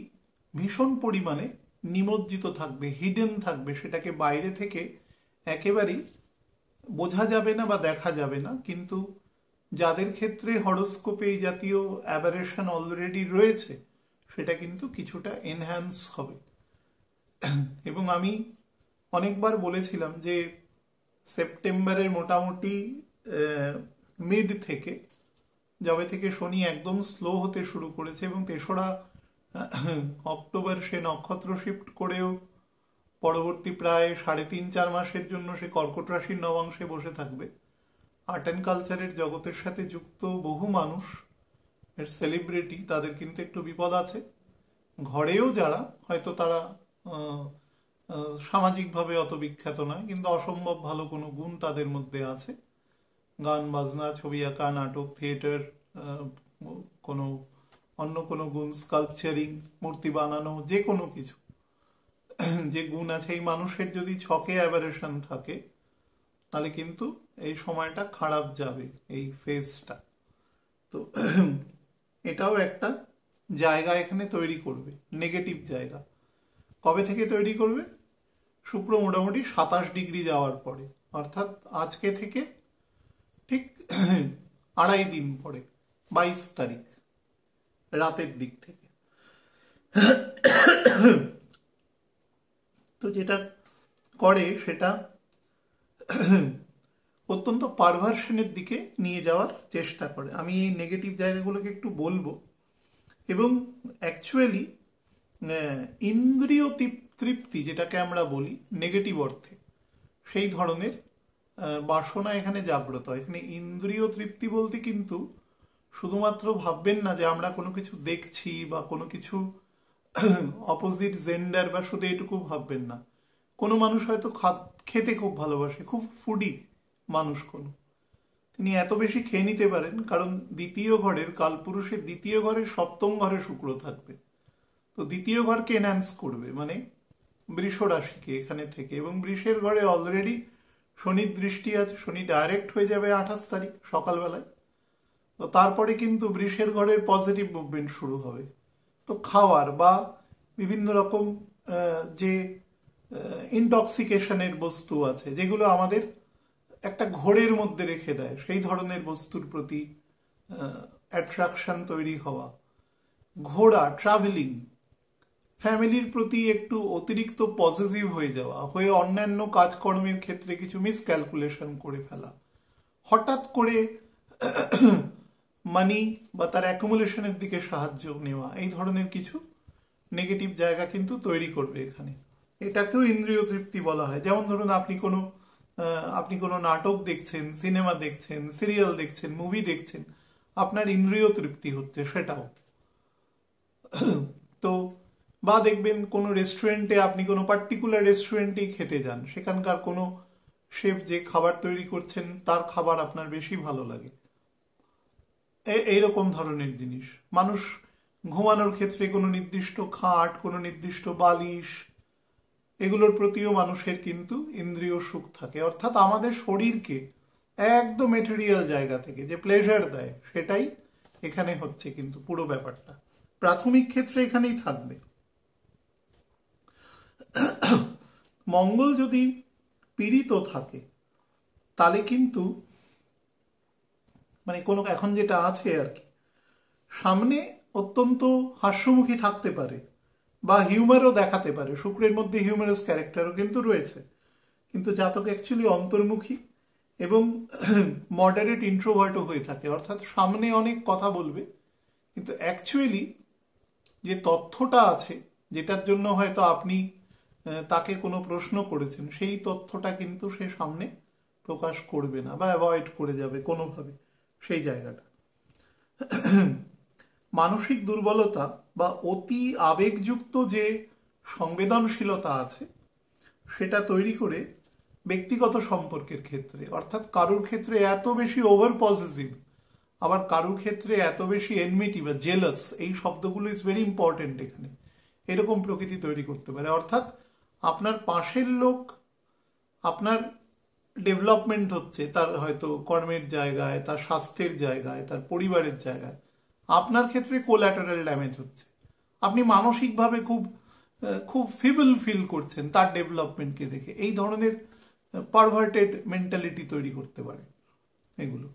ভীষণ পরিমাণে নিমজ্জিত থাকবে, হিডেন থাকবে, সেটাকে বাইরে থেকে একেবারেই বোঝা যাবে না বা দেখা যাবে না। কিন্তু যাদের ক্ষেত্রে হরোস্কোপে এই জাতীয় অ্যাবারেশন অলরেডি রয়েছে, সেটা কিন্তু কিছুটা এনহ্যান্স হবে। এবং আমি অনেকবার বলেছিলাম যে সেপ্টেম্বরের মোটামুটি মিড থেকে, যবে থেকে শনি একদম স্লো হতে শুরু করেছে এবং 3রা অক্টোবর সে নক্ষত্র শিফট করেও পরবর্তী প্রায় 3.5-4 মাসের জন্য সে কর্কট রাশির নবাংশে বসে থাকবে। আর্ট অ্যান্ড কালচারের জগতের সাথে যুক্ত বহু মানুষ, এর সেলিব্রিটি, তাদের কিন্তু একটু বিপদ আছে। ঘরেও যারা হয়তো তারা সামাজিকভাবে অত বিখ্যাত নয়, কিন্তু অসম্ভব ভালো কোনো গুণ তাদের মধ্যে আছে। গান বাজনা, ছবি আঁকা, নাটক, থিয়েটার, অন্য কোনো গুণ, স্কাল্পচারিং, মূর্তি বানানো, যে কোনো কিছু যে গুণ আছে, এই মানুষের যদি ছকে অ্যাবারেশন থাকে তাহলে কিন্তু এই সময়টা খারাপ যাবে, এই ফেজটা। তো এটাও একটা জায়গা এখানে তৈরি করবে, নেগেটিভ জায়গা। কবে থেকে তৈরি করবে? শুক্র মোটামুটি 27 ডিগ্রি যাওয়ার পরে, অর্থাৎ আজকে থেকে ঠিক 2.5 দিন পরে, 22 তারিখ রাতের দিক থেকে। তো যেটা করে সেটা অত্যন্ত পারভার্সনের দিকে নিয়ে যাওয়ার চেষ্টা করে। আমি এই নেগেটিভ জায়গাগুলোকে একটু বলবো। এবং অ্যাকচুয়ালি ইন্দ্রিয় তৃপ্তি যেটাকে আমরা বলি নেগেটিভ অর্থে, সেই ধরনের বাসনা এখানে জাগ্রত। এখানে ইন্দ্রিয় তৃপ্তি বলতে কিন্তু শুধুমাত্র ভাববেন না যে আমরা কোনো কিছু দেখছি বা কোনো কিছু অপোজিট জেন্ডার, বা শুধু এটুকু ভাববেন না। কোনো মানুষ হয়তো খেতে খুব ভালোবাসে, খুব ফুডি মানুষ, তিনি এত বেশি খেয়ে নিতে পারেন কারণ দ্বিতীয় ঘরের, কালপুরুষের দ্বিতীয় ঘরের 7ম ঘরে শুক্র থাকবে। তো দ্বিতীয় ঘরকে এনহ্যান্স করবে, মানে বৃষ রাশিকে এখানে থেকে। এবং বৃষের ঘরে অলরেডি শনির দৃষ্টি আছে, শনি ডাইরেক্ট হয়ে যাবে 28 তারিখ সকালবেলায়। তো তারপরে কিন্তু বৃষের ঘরের পজিটিভ মুভমেন্ট শুরু হবে। তো খাওয়ার বা বিভিন্ন রকম যে ইনটক্সিকেশনের বস্তু আছে, যেগুলো আমাদের একটা ঘোরের মধ্যে রেখে দেয়, সেই ধরনের বস্তুর প্রতি অ্যাট্রাকশন তৈরি হওয়া, ঘোরা, ট্রাভেলিং, ফ্যামিলির প্রতি একটু অতিরিক্ত পজিটিভ হয়ে যাওয়া, হয়ে অন্যান্য কাজকর্মের ক্ষেত্রে কিছু মিসক্যালকুলেশন করে ফেলা, হঠাৎ করে মানি বা তার অ্যাকুমুলেশনের দিকে সাহায্য নেওয়া, এই ধরনের কিছু নেগেটিভ জায়গা কিন্তু তৈরি করবে এখানে। এটাকেও ইন্দ্রিয় তৃপ্তি বলা হয়। যেমন ধরুন আপনি কোনো নাটক দেখছেন, সিনেমা দেখছেন, সিরিয়াল দেখছেন, মুভি দেখছেন, আপনার ইন্দ্রিয় তৃপ্তি হচ্ছে, সেটাও। তো বা দেখবেন কোনো রেস্টুরেন্টে, আপনি কোনো পার্টিকুলার রেস্টুরেন্টেই খেতে যান, সেখানকার কোনো শেফ যে খাবার তৈরি করছেন তার খাবার আপনার বেশি ভালো লাগে, এইরকম ধরনের জিনিস। মানুষ ঘুমানোর ক্ষেত্রে কোনো নির্দিষ্ট খাট, কোনো নির্দিষ্ট বালিশ, এগুলোর প্রতিও মানুষের কিন্তু ইন্দ্রিয় সুখ থাকে। অর্থাৎ আমাদের শরীরকে একদম মেটেরিয়াল জায়গা থেকে যে প্লেজার দেয়, সেটাই এখানে হচ্ছে কিন্তু পুরো ব্যাপারটা প্রাথমিক ক্ষেত্রে এখানেই থাকবে। মঙ্গল যদি পীড়িত থাকে তাহলে কিন্তু মানে কোনো এখন যেটা আছে আর কি, সামনে অত্যন্ত হাস্যমুখী থাকতে পারে বা হিউমারও দেখাতে পারে, শুক্রের মধ্যে হিউমারাস ক্যারেক্টারও কিন্তু রয়েছে, কিন্তু জাতক অ্যাকচুয়ালি অন্তর্মুখী এবং মডারেট ইন্ট্রোভার্টও হয়ে থাকে। অর্থাৎ সামনে অনেক কথা বলবে, কিন্তু অ্যাকচুয়ালি যে তথ্যটা আছে, যেটার জন্য হয়তো আপনি তাকে কোনো প্রশ্ন করেছেন, সেই তথ্যটা কিন্তু সে সামনে প্রকাশ করবে না বা অ্যাভয়েড করে যাবে কোনোভাবে সেই জায়গাটা। মানসিক দুর্বলতা বা অতি আবেগযুক্ত যে সংবেদনশীলতা আছে, সেটা তৈরি করে ব্যক্তিগত সম্পর্কের ক্ষেত্রে, অর্থাৎ কারুর ক্ষেত্রে এত বেশি ওভার পজিটিভ, আবার কারুর ক্ষেত্রে এত বেশি এনমিটি বা জেলাস, এই শব্দগুলো ইজ ভেরি ইম্পর্টেন্ট এখানে, এরকম প্রকৃতি তৈরি করতে পারে। অর্থাৎ আপনার পাশের লোক, আপনার ডেভেলপমেন্ট হচ্ছে তার হয়তো কর্মের জায়গায়, তার স্বাস্থ্যের জায়গায়, তার পরিবারের জায়গায়, আপনার ক্ষেত্রে কোল্যাটারাল ড্যামেজ হচ্ছে, আপনি মানসিকভাবে খুব খুব ফিবল ফিল করছেন তার ডেভেলপমেন্টকে দেখে, এই ধরনের পারভার্টেড মেন্টালিটি তৈরি করতে পারে এগুলো।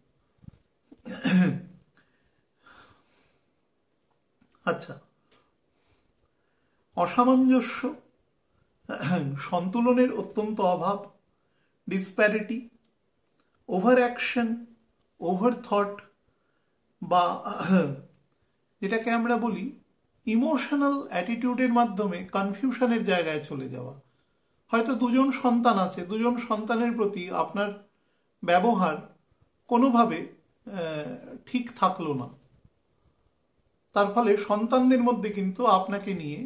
আচ্ছা, অসামঞ্জস্য, সন্তুলনের অত্যন্ত অভাব, disparity, over action, over thought, বা যেটাকে আমরা বলি ইমোশনাল অ্যাটিটিউডের মাধ্যমে কনফিউশনের জায়গায় চলে যাওয়া। হয়তো দুজন সন্তান আছে, দুজন সন্তানের প্রতি আপনার ব্যবহার কোনোভাবে ঠিক থাকলো না, তার ফলে সন্তানদের মধ্যে কিন্তু আপনাকে নিয়ে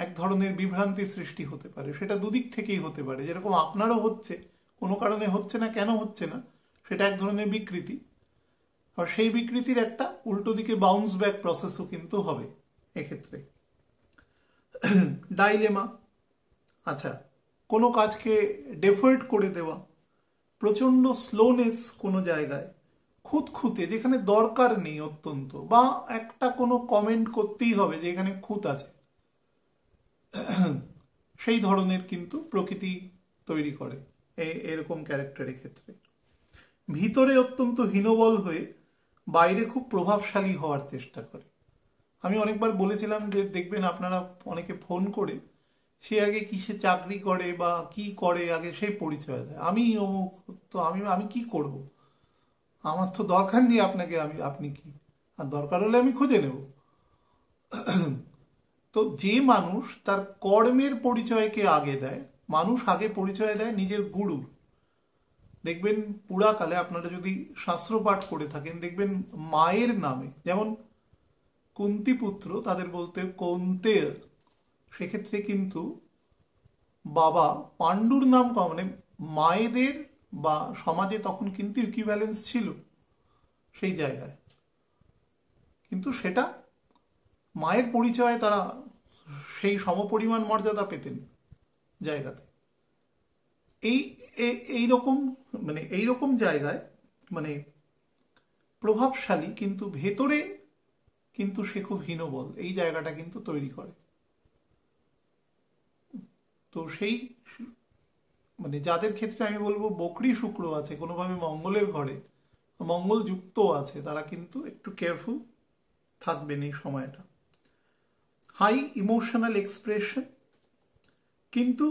এক ধরনের বিভ্রান্তি সৃষ্টি হতে পারে। সেটা দুদিক থেকেই হতে পারে, যেরকম আপনারও হচ্ছে, কোনো কারণে হচ্ছে না, কেন হচ্ছে না, সেটা এক ধরনের বিকৃতি, আর সেই বিকৃতির একটা উল্টো দিকে বাউন্স ব্যাক প্রসেসও কিন্তু হবে এক্ষেত্রে। ডাইলেমা, আচ্ছা, কোনো কাজকে ডেফার্ট করে দেওয়া, প্রচণ্ড স্লোনেস কোনো জায়গায়, খুঁতখুঁতে যেখানে দরকার নেই অত্যন্ত, বা একটা কোনো কমেন্ট করতেই হবে যে এখানে খুঁত আছে, সেই ধরনের কিন্তু প্রকৃতি তৈরি করে এরকম ক্যারেক্টারের ক্ষেত্রে। ভিতরে অত্যন্ত হীনবল হয়ে বাইরে খুব প্রভাবশালী হওয়ার চেষ্টা করে। আমি অনেকবার বলেছিলাম যে দেখবেন আপনারা অনেকে ফোন করে সে আগে কিসে চাকরি করে বা কি করে আগে সেই পরিচয় দেয়, আমি অমুক, তো আমি কি করব, আমার তো দরকার নেই আপনাকে, আপনি কি, আর দরকার হলে আমি খুঁজে নেব। তো যে মানুষ তার কর্মের পরিচয়কে আগে দেয়, মানুষ আগে পরিচয় দেয় নিজের গুরুর। দেখবেন পুরাকালে আপনারা যদি শাস্ত্র পাঠ করে থাকেন, দেখবেন মায়ের নামে, যেমন কুন্তিপুত্র তাদের বলতে কৌন্তেয়, সেক্ষেত্রে কিন্তু বাবা পাণ্ডুর নাম মানে মায়েদের বা সমাজে তখন কিন্তু ইকুইভ্যালেন্স ছিল সেই জায়গায়, কিন্তু সেটা মায়ের পরিচয়ে তারা সেই সমপরিমাণ মর্যাদা পেতেন জায়গাতে। এই এইরকম মানে এইরকম জায়গায় মানে প্রভাবশালী কিন্তু ভেতরে কিন্তু সে খুব হীনবল, এই জায়গাটা কিন্তু তৈরি করে। তো সেই মানে যাদের ক্ষেত্রে আমি বলবো বকরি শুক্র আছে কোনোভাবে মঙ্গলের ঘরে, মঙ্গল যুক্ত আছে, তারা কিন্তু একটু কেয়ারফুল থাকবেন এই সময়টা। হাই ইমোশনাল এক্সপ্রেশন, কিন্তু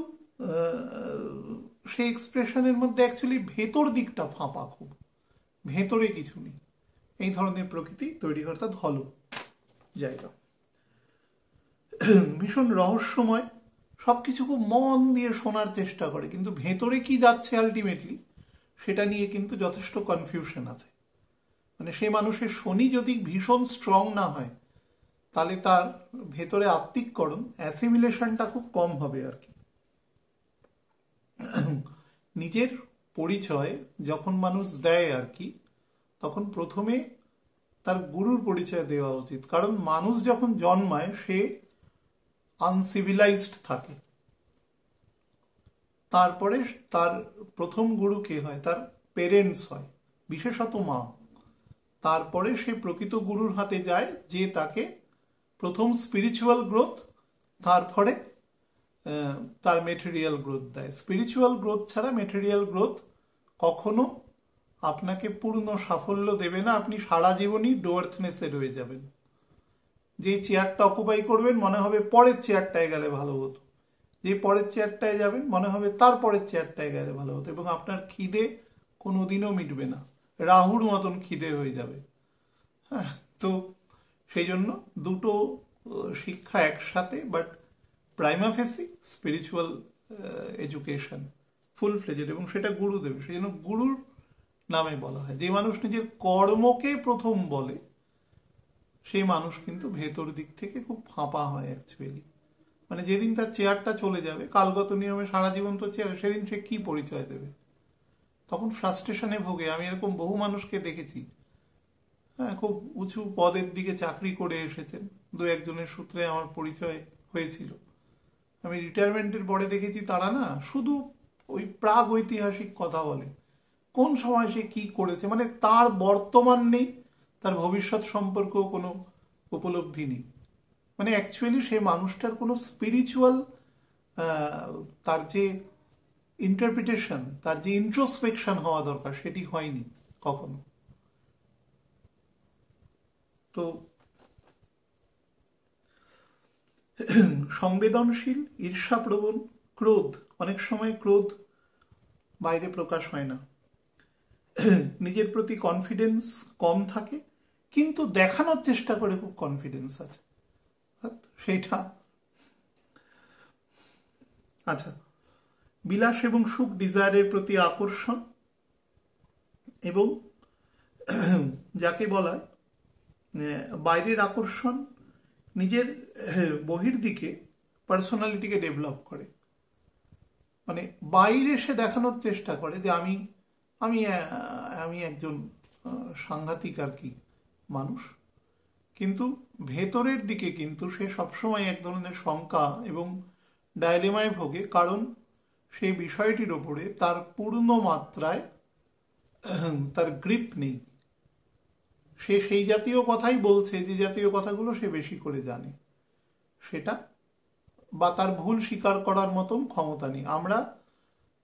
সেই এক্সপ্রেশনের মধ্যে অ্যাকচুয়ালি ভেতর দিকটা ফাঁপা, খুব ভেতরে কিছু নেই, এই ধরনের প্রকৃতি তৈরি করে, অর্থাৎ হলো জায়গা, ভীষণ রহস্যময়, সবকিছু খুব মন দিয়ে শোনার চেষ্টা করে, কিন্তু ভেতরে কি যাচ্ছে আলটিমেটলি সেটা নিয়ে কিন্তু যথেষ্ট কনফিউশন আছে। মানে সে মানুষের শনি যদি ভীষণ স্ট্রং না হয় তাহলে তার ভেতরে আত্মিককরণ, অ্যাসিমিলেশনটা খুব কম হবে আর কি। নিজের পরিচয় যখন মানুষ দেয় আর কি, তখন প্রথমে তার গুরুর পরিচয় দেওয়া উচিত, কারণ মানুষ যখন জন্মায় সে আনসিভিলাইজড থাকে। তারপরে তার প্রথম গুরু কে হয়? তার পেরেন্টস হয়, বিশেষত মা। তারপরে সে প্রকৃত গুরুর হাতে যায়, যে তাকে প্রথম স্পিরিচুয়াল গ্রোথ, তারপরে তার মেটেরিয়াল গ্রোথ দেয়। স্পিরিচুয়াল গ্রোথ ছাড়া মেটেরিয়াল গ্রোথ কখনো আপনাকে পূর্ণ সাফল্য দেবে না। আপনি সারা জীবনই ডোয়ার্থনেসে রয়ে যাবেন। যে চেয়ারটা অকুপাই করবেন মনে হবে পরের চেয়ারটায় গেলে ভালো হতো, যে পরের চেয়ারটায় যাবেন মনে হবে তার পরের চেয়ারটায় গেলে ভালো হতো, এবং আপনার খিদে কোনোদিনও মিটবে না, রাহুর মতন খিদে হয়ে যাবে। হ্যাঁ, তো সেই জন্য দুটো শিক্ষা একসাথে, but prima ফেসি spiritual education full fledged, এবং সেটা গুরু দেবে। সেই জন্য গুরুর নামে বলা হয়। যে মানুষ নিজের কর্মকে প্রথম বলে সেই মানুষ কিন্তু ভেতর দিক থেকে খুব ফাঁপা হয় অ্যাকচুয়ালি। মানে যেদিন তার চেয়ারটা চলে যাবে, কালগত নিয়মে সারা জীবন তো চেয়ার, সেদিন সে কি পরিচয় দেবে? তখন ফ্রাস্ট্রেশনে ভোগে। আমি এরকম বহু মানুষকে দেখেছি, হ্যাঁ, খুব উঁচু পদের দিকে চাকরি করে এসেছেন, দু একজনের সূত্রে আমার পরিচয় হয়েছিল। আমি রিটায়ারমেন্টের পরে দেখেছি তারা না শুধু ওই প্রাগ ঐতিহাসিক কথা বলে, কোন সময় সে কি করেছে, মানে তার বর্তমান নেই, তার ভবিষ্যৎ সম্পর্কেও কোনো উপলব্ধি নেই। মানে অ্যাকচুয়ালি সে মানুষটার কোনো স্পিরিচুয়াল, তার যে ইন্টারপ্রিটেশন, তার যে ইন্ট্রোস্পেকশন হওয়া দরকার সেটি হয়নি কখনো। তো সংবেদনশীল, ঈর্ষাপ্রবণ, ক্রোধ, অনেক সময় ক্রোধ বাইরে প্রকাশ হয় না, নিজের প্রতি কনফিডেন্স কম থাকে, কিন্তু দেখানোর চেষ্টা করে খুব কনফিডেন্স আছে, সেইটা। আচ্ছা, বিলাস এবং সুখ, ডিজায়ারের প্রতি আকর্ষণ, এবং যাকে বলা হয় বাইরের আকর্ষণ নিজের বহির্দিকে পার্সোনালিটিকে ডেভেলপ করে। মানে বাইরে সে দেখানোর চেষ্টা করে যে আমি আমি আমি একজন সাংঘাতিক আর কি মানুষ, কিন্তু ভেতরের দিকে কিন্তু সে সবসময় এক ধরনের শঙ্কা এবং ডায়লেমায় ভোগে, কারণ সেই বিষয়টির ওপরে তার পূর্ণ মাত্রায় তার গ্রিপ নেই। সে সেই জাতীয় কথাই বলছে যে জাতীয় কথাগুলো সে বেশি করে জানে, সেটা বা তার ভুল স্বীকার করার মতন ক্ষমতা নেই। আমরা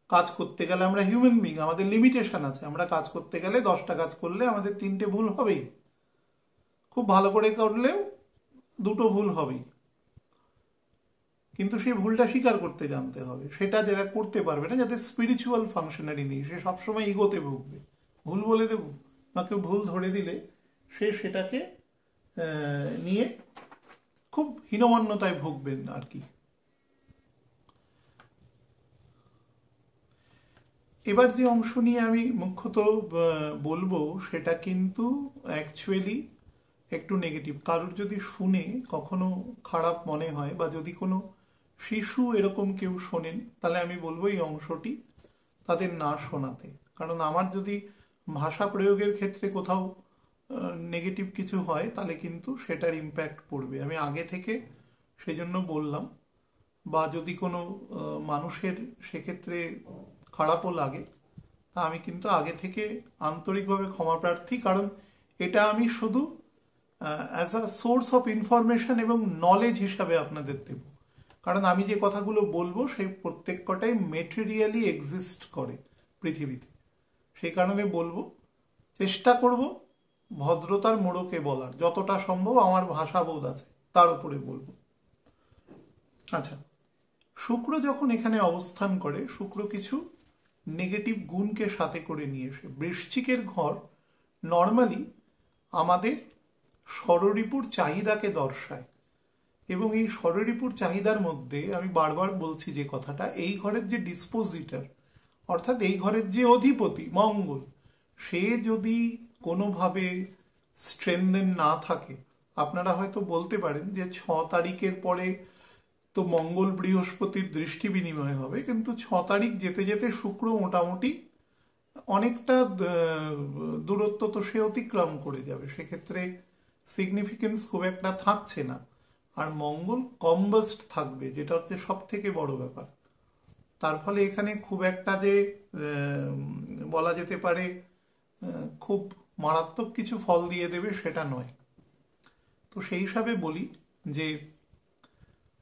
কাজ করতে গেলে, আমরা হিউম্যান বিং, আমাদের লিমিটেশন আছে। আমরা কাজ করতে গেলে 10টা কাজ করলে আমাদের 3টে ভুল হবেই, খুব ভালো করে করলেও 2টো ভুল হবেই, কিন্তু সেই ভুলটা স্বীকার করতে জানতে হবে। সেটা যারা করতে পারবে না, যাদের স্পিরিচুয়াল ফাংশনারি নেই, সে সবসময় ইগোতে ভুগবে। ভুল বলে দেবো বা কেউ ভুল ধরে দিলে সে সেটাকে নিয়ে খুব হীনমন্যতায় ভুগবেন আর কি। এবার যে অংশ নিয়ে আমি মুখ্যত বলবো সেটা কিন্তু অ্যাকচুয়ালি একটু নেগেটিভ। কারোর যদি শুনে কখনো খারাপ মনে হয়, বা যদি কোনো শিশু এরকম কেউ শোনেন, তাহলে আমি বলবো এই অংশটি তাদের না শোনাতে। কারণ আমার যদি ভাষা প্রয়োগের ক্ষেত্রে কোথাও নেগেটিভ কিছু হয় তাহলে কিন্তু সেটার ইম্প্যাক্ট পড়বে। আমি আগে থেকে সেই জন্য বললাম। বা যদি কোনো মানুষের সেক্ষেত্রে খারাপও লাগে, তা আমি কিন্তু আগে থেকে আন্তরিকভাবে ক্ষমা প্রার্থী, কারণ এটা আমি শুধু as a source of information এবং নলেজ হিসাবে আপনাদের দেব। কারণ আমি যে কথাগুলো বলবো সেই প্রত্যেক কটাই মেটেরিয়ালি এক্সিস্ট করে পৃথিবীতে। সেই কারণে বলবো, চেষ্টা করব ভদ্রতার মোড়কে বলার, যতটা সম্ভব আমার ভাষাবোধ আছে তার উপরে বলবো। আচ্ছা, শুক্র যখন এখানে অবস্থান করে, শুক্র কিছু নেগেটিভ গুণকে সাথে করে নিয়ে এসে, বৃশ্চিকের ঘর নর্মালি আমাদের ষড়রিপুর চাহিদাকে দর্শায়। এবং এই ষড়রিপুর চাহিদার মধ্যে আমি বারবার বলছি যে কথাটা, এই ঘরের যে ডিসপোজিটর অর্থাৎ এই ঘরের যে অধিপতি মঙ্গল, সে যদি কোনোভাবে স্ট্রেনদেন না থাকে, আপনারা হয়তো বলতে পারেন যে 6 তারিখের পরে তো মঙ্গল বৃহস্পতির দৃষ্টি বিনিময় হবে, কিন্তু 6 তারিখ যেতে যেতে শুক্র মোটামুটি অনেকটা দূরত্ব তো সে অতিক্রম করে যাবে, সেক্ষেত্রে সিগনিফিকেন্স খুব একটা থাকছে না। আর মঙ্গল কম্বাস্ট থাকবে, যেটা হচ্ছে সব থেকে বড় ব্যাপার। তার ফলে এখানে খুব একটা যে বলা যেতে পারে খুব মারাত্মক কিছু ফল দিয়ে দেবে সেটা নয়। তো সেই হিসাবে বলি যে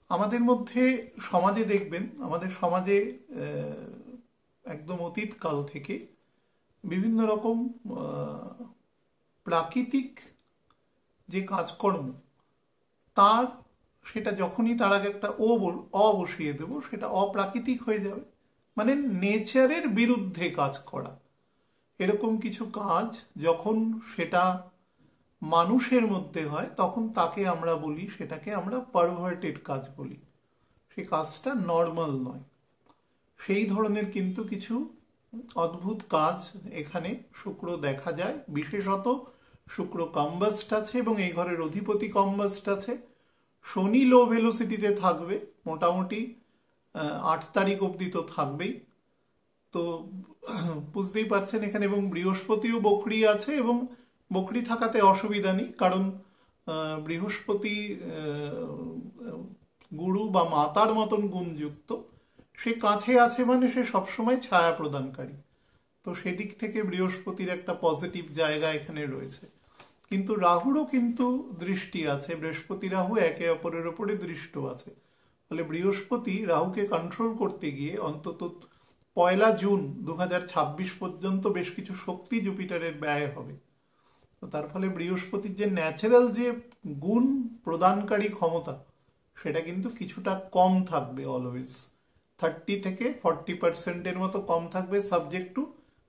আমাদের মধ্যে সমাজে দেখবেন, আমাদের সমাজে একদম অতীত কাল থেকে বিভিন্ন রকম প্রাকৃতিক যে কাজকর্ম, তার সেটা যখনই তার আগে একটা অ বসিয়ে দেব, সেটা অপ্রাকৃতিক হয়ে যাবে, মানে নেচারের বিরুদ্ধে কাজ করা। এরকম কিছু কাজ যখন সেটা মানুষের মধ্যে হয়, তখন তাকে আমরা বলি, সেটাকে আমরা পারভার্টেড কাজ বলি, সেই কাজটা নর্মাল নয়। সেই ধরনের কিন্তু কিছু অদ্ভুত কাজ এখানে শুক্র দেখা যায়। বিশেষত শুক্র কম্বাস্ট আছে এবং এই ঘরের অধিপতি কম্বাস্ট আছে। শনি লো ভেলোসিটিতে থাকবে মোটামুটি 8 তারিখ অবধি তো থাকবেই, তো বুঝতেই পারছেন এখানে। এবং বৃহস্পতিও বকরি আছে, এবং বকরি থাকাতে অসুবিধা নেই, কারণ বৃহস্পতি গুরু বা মাতার মতন গুণযুক্ত, সে কাছে আছে মানে সে সবসময় ছায়া প্রদানকারী, তো সেদিক থেকে বৃহস্পতির একটা পজিটিভ জায়গা এখানে রয়েছে। কিন্তু রাহুরও কিন্তু দৃষ্টি আছে, বৃহস্পতি রাহু একে অপরের ওপরে দৃষ্ট আছে, ফলে বৃহস্পতি রাহুকে কন্ট্রোল করতে গিয়ে অন্তত 1 জুন 2026 পর্যন্ত বেশ কিছু শক্তি জুপিটারের ব্যয় হবে। তো তার ফলে বৃহস্পতির যে ন্যাচারাল যে গুণ প্রদানকারী ক্ষমতা, সেটা কিন্তু কিছুটা কম থাকবে, অলওয়েজ 30 থেকে 40% মতো কম থাকবে, সাবজেক্ট টু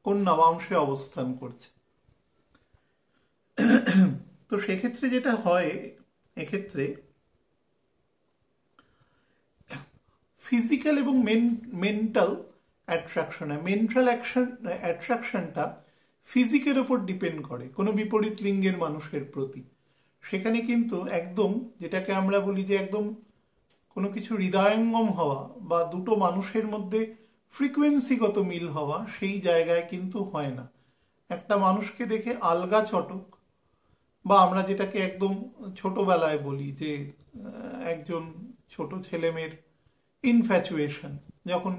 কোন নবাংশে অবস্থান করছে। তো সেক্ষেত্রে যেটা হয়, এক্ষেত্রে ফিজিক্যাল এবং মেন্টাল অ্যাট্রাকশন, মেন্টাল অ্যাট্রাকশনটা ফিজিকের ওপর ডিপেন্ড করে কোনো বিপরীত লিঙ্গের মানুষের প্রতি। সেখানে কিন্তু একদম যেটাকে আমরা বলি যে একদম কোনো কিছু হৃদয়ঙ্গম হওয়া বা দুটো মানুষের মধ্যে ফ্রিকোয়েন্সিগত মিল হওয়া, সেই জায়গায় কিন্তু হয় না। একটা মানুষকে দেখে আলগা চটক, বা আমরা যেটাকে একদম ছোটবেলায় বলি যে একজন ছোট ছেলেমেয়ের ইনফ্যাচুয়েশন, যখন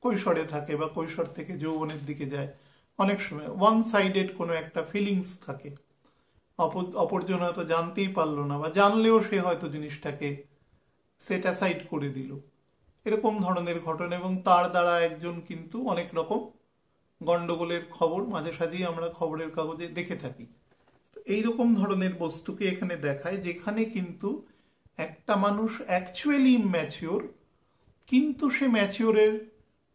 কৈশোরে থাকে বা কৈশোর থেকে যৌবনের দিকে যায়, অনেক সময় ওয়ান সাইডেড কোনো একটা ফিলিংস থাকে, অপরজন হয়তো জানতেই পারলো না, বা জানলেও সে হয়তো জিনিসটাকে সেট অ্যাসাইড করে দিল, এরকম ধরনের ঘটনা। এবং তার দ্বারা একজন কিন্তু অনেক রকম গন্ডগোলের খবর মাঝে সাঝেই আমরা খবরের কাগজে দেখে থাকি। এইরকম ধরনের বস্তুকে এখানে দেখায়, যেখানে কিন্তু একটা মানুষ অ্যাকচুয়ালি ইম্যাচিওর, কিন্তু সে ম্যাচিওরের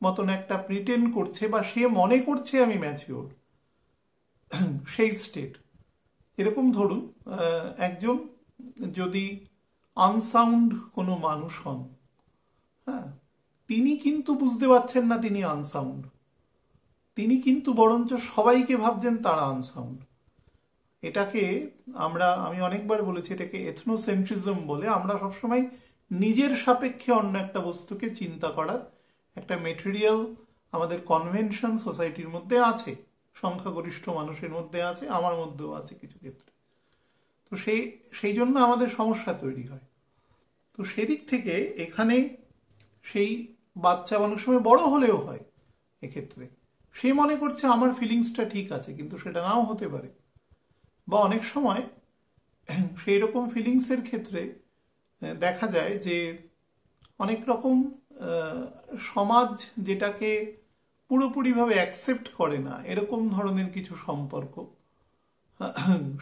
মতন একটা প্রিটেন্ড করছে, বা সে মনে করছে আমি ম্যাচিওর, সেই স্টেট। এরকম ধরুন একজন যদি আনসাউন্ড কোনো মানুষ হন, হ্যাঁ, তিনি কিন্তু বুঝতে পারছেন না তিনি আনসাউন্ড, তিনি কিন্তু বরঞ্চ সবাইকে ভাবছেন তারা আনসাউন্ড। এটাকে আমি অনেকবার বলেছি, এটাকে এথনোসেন্ট্রিজম বলে। আমরা সবসময় নিজের সাপেক্ষে অন্য একটা বস্তুকে চিন্তা করার একটা মেটেরিয়াল আমাদের কনভেনশন সোসাইটির মধ্যে আছে, সংখ্যাগরিষ্ঠ মানুষের মধ্যে আছে, আমার মধ্যেও আছে কিছু ক্ষেত্রে। তো সেই জন্য আমাদের সমস্যা তৈরি হয়। তো সেদিক থেকে এখানে সেই বাচ্চা অনেক সময় বড় হলেও হয়, এক্ষেত্রে সে মনে করছে আমার ফিলিংসটা ঠিক আছে, কিন্তু সেটা নাও হতে পারে। বা অনেক সময় সেই রকম ফিলিংসের ক্ষেত্রে দেখা যায় যে অনেক রকম সমাজ যেটাকে পুরোপুরিভাবে অ্যাকসেপ্ট করে না, এরকম ধরনের কিছু সম্পর্ক,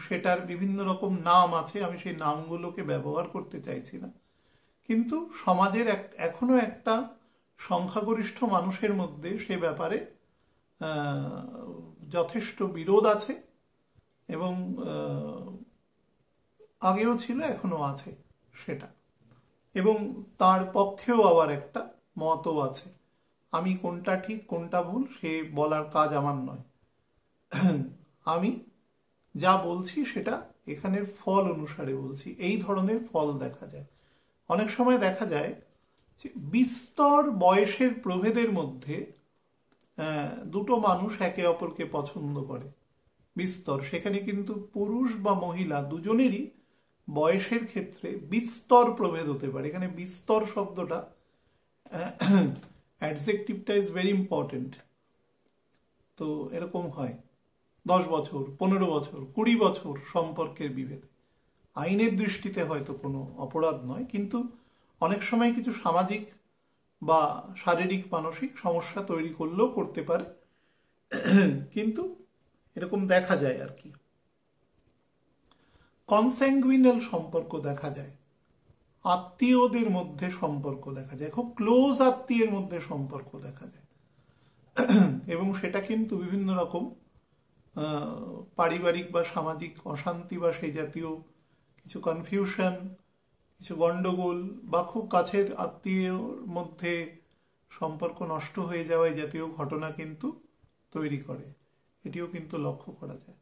সেটার বিভিন্ন রকম নাম আছে, আমি সেই নামগুলোকে ব্যবহার করতে চাইছি না, কিন্তু সমাজের এখনো একটা সংখ্যাগরিষ্ঠ মানুষের মধ্যে সে ব্যাপারে যথেষ্ট বিরোধ আছে, এবং আগেও ছিল, এখনো আছে সেটা। এবং তার পক্ষেও আবার একটা মতও আছে। আমি কোনটা ঠিক কোনটা ভুল সে বলার কাজ আমার নয়। আমি যা বলছি সেটা এখানের ফল অনুসারে বলছি। এই ধরনের ফল দেখা যায়। অনেক সময় দেখা যায় যে বিস্তর বয়সের প্রভেদের মধ্যে দুটো মানুষ একে অপরকে পছন্দ করে, বিস্তর। সেখানে কিন্তু পুরুষ বা মহিলা দুজনেরই বয়সের ক্ষেত্রে বিস্তর প্রভেদ হতে পারে। এখানে বিস্তর শব্দটা, অ্যাডজেক্টিভটা ইজ ভেরি ইম্পর্টেন্ট। তো এরকম হয় 10 বছর, 15 বছর, 20 বছর সম্পর্কের বিভেদে। আইনের দৃষ্টিতে হয়তো কোনো অপরাধ নয়, কিন্তু অনেক সময় কিছু সামাজিক বা শারীরিক মানসিক সমস্যা তৈরি করলেও করতে পারে। কিন্তু এরকম দেখা যায় আর কি। কনস্যাঙ্গুইনাল সম্পর্ক দেখা যায়, আত্মীয়দের মধ্যে সম্পর্ক দেখা যায়, খুব ক্লোজ আত্মীয়ের মধ্যে সম্পর্ক দেখা যায়। এবং সেটা কিন্তু বিভিন্ন রকম পারিবারিক বা সামাজিক অশান্তি বা সেই জাতীয় কিছু কনফিউশন, কিছু গণ্ডগোল বা খুব কাছের আত্মীয়র মধ্যে সম্পর্ক নষ্ট হয়ে যাওয়া এই জাতীয় ঘটনা কিন্তু তৈরি করে। এটিও কিন্তু লক্ষ্য করা যায়।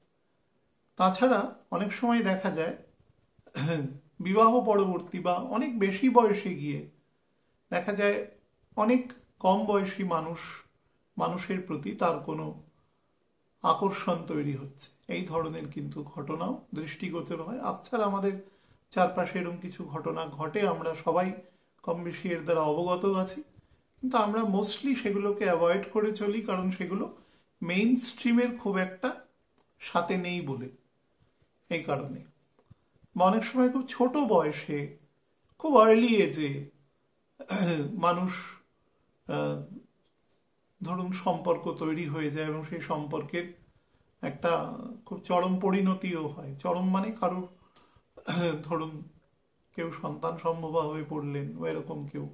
তাছাড়া অনেক সময় দেখা যায় বিবাহ পরবর্তী বা অনেক বেশি বয়সে গিয়ে দেখা যায় অনেক কম বয়সী মানুষের প্রতি তার কোনো আকর্ষণ তৈরি হচ্ছে। এই ধরনের কিন্তু ঘটনাও দৃষ্টিগোচর হয়। আচ্ছা, আমাদের চারপাশে এরকম কিছু ঘটনা ঘটে, আমরা সবাই কম বেশি এর দ্বারা অবগত আছি, কিন্তু আমরা মোস্টলি সেগুলোকে অ্যাভয়েড করে চলি, কারণ সেগুলো মেইন স্ট্রিমের খুব একটা সাথে নেই বলে। এই কারণে বা অনেক সময় খুব ছোট বয়সে, খুব আর্লি এজে মানুষ ধরুন সম্পর্ক তৈরি হয়ে যায় এবং সেই সম্পর্কের একটা খুব চরম পরিণতিও হয়। চরম মানে কারোর ধরুন কেউ সন্তান সম্ভবা হয়ে পড়লেন বা এরকম কেউ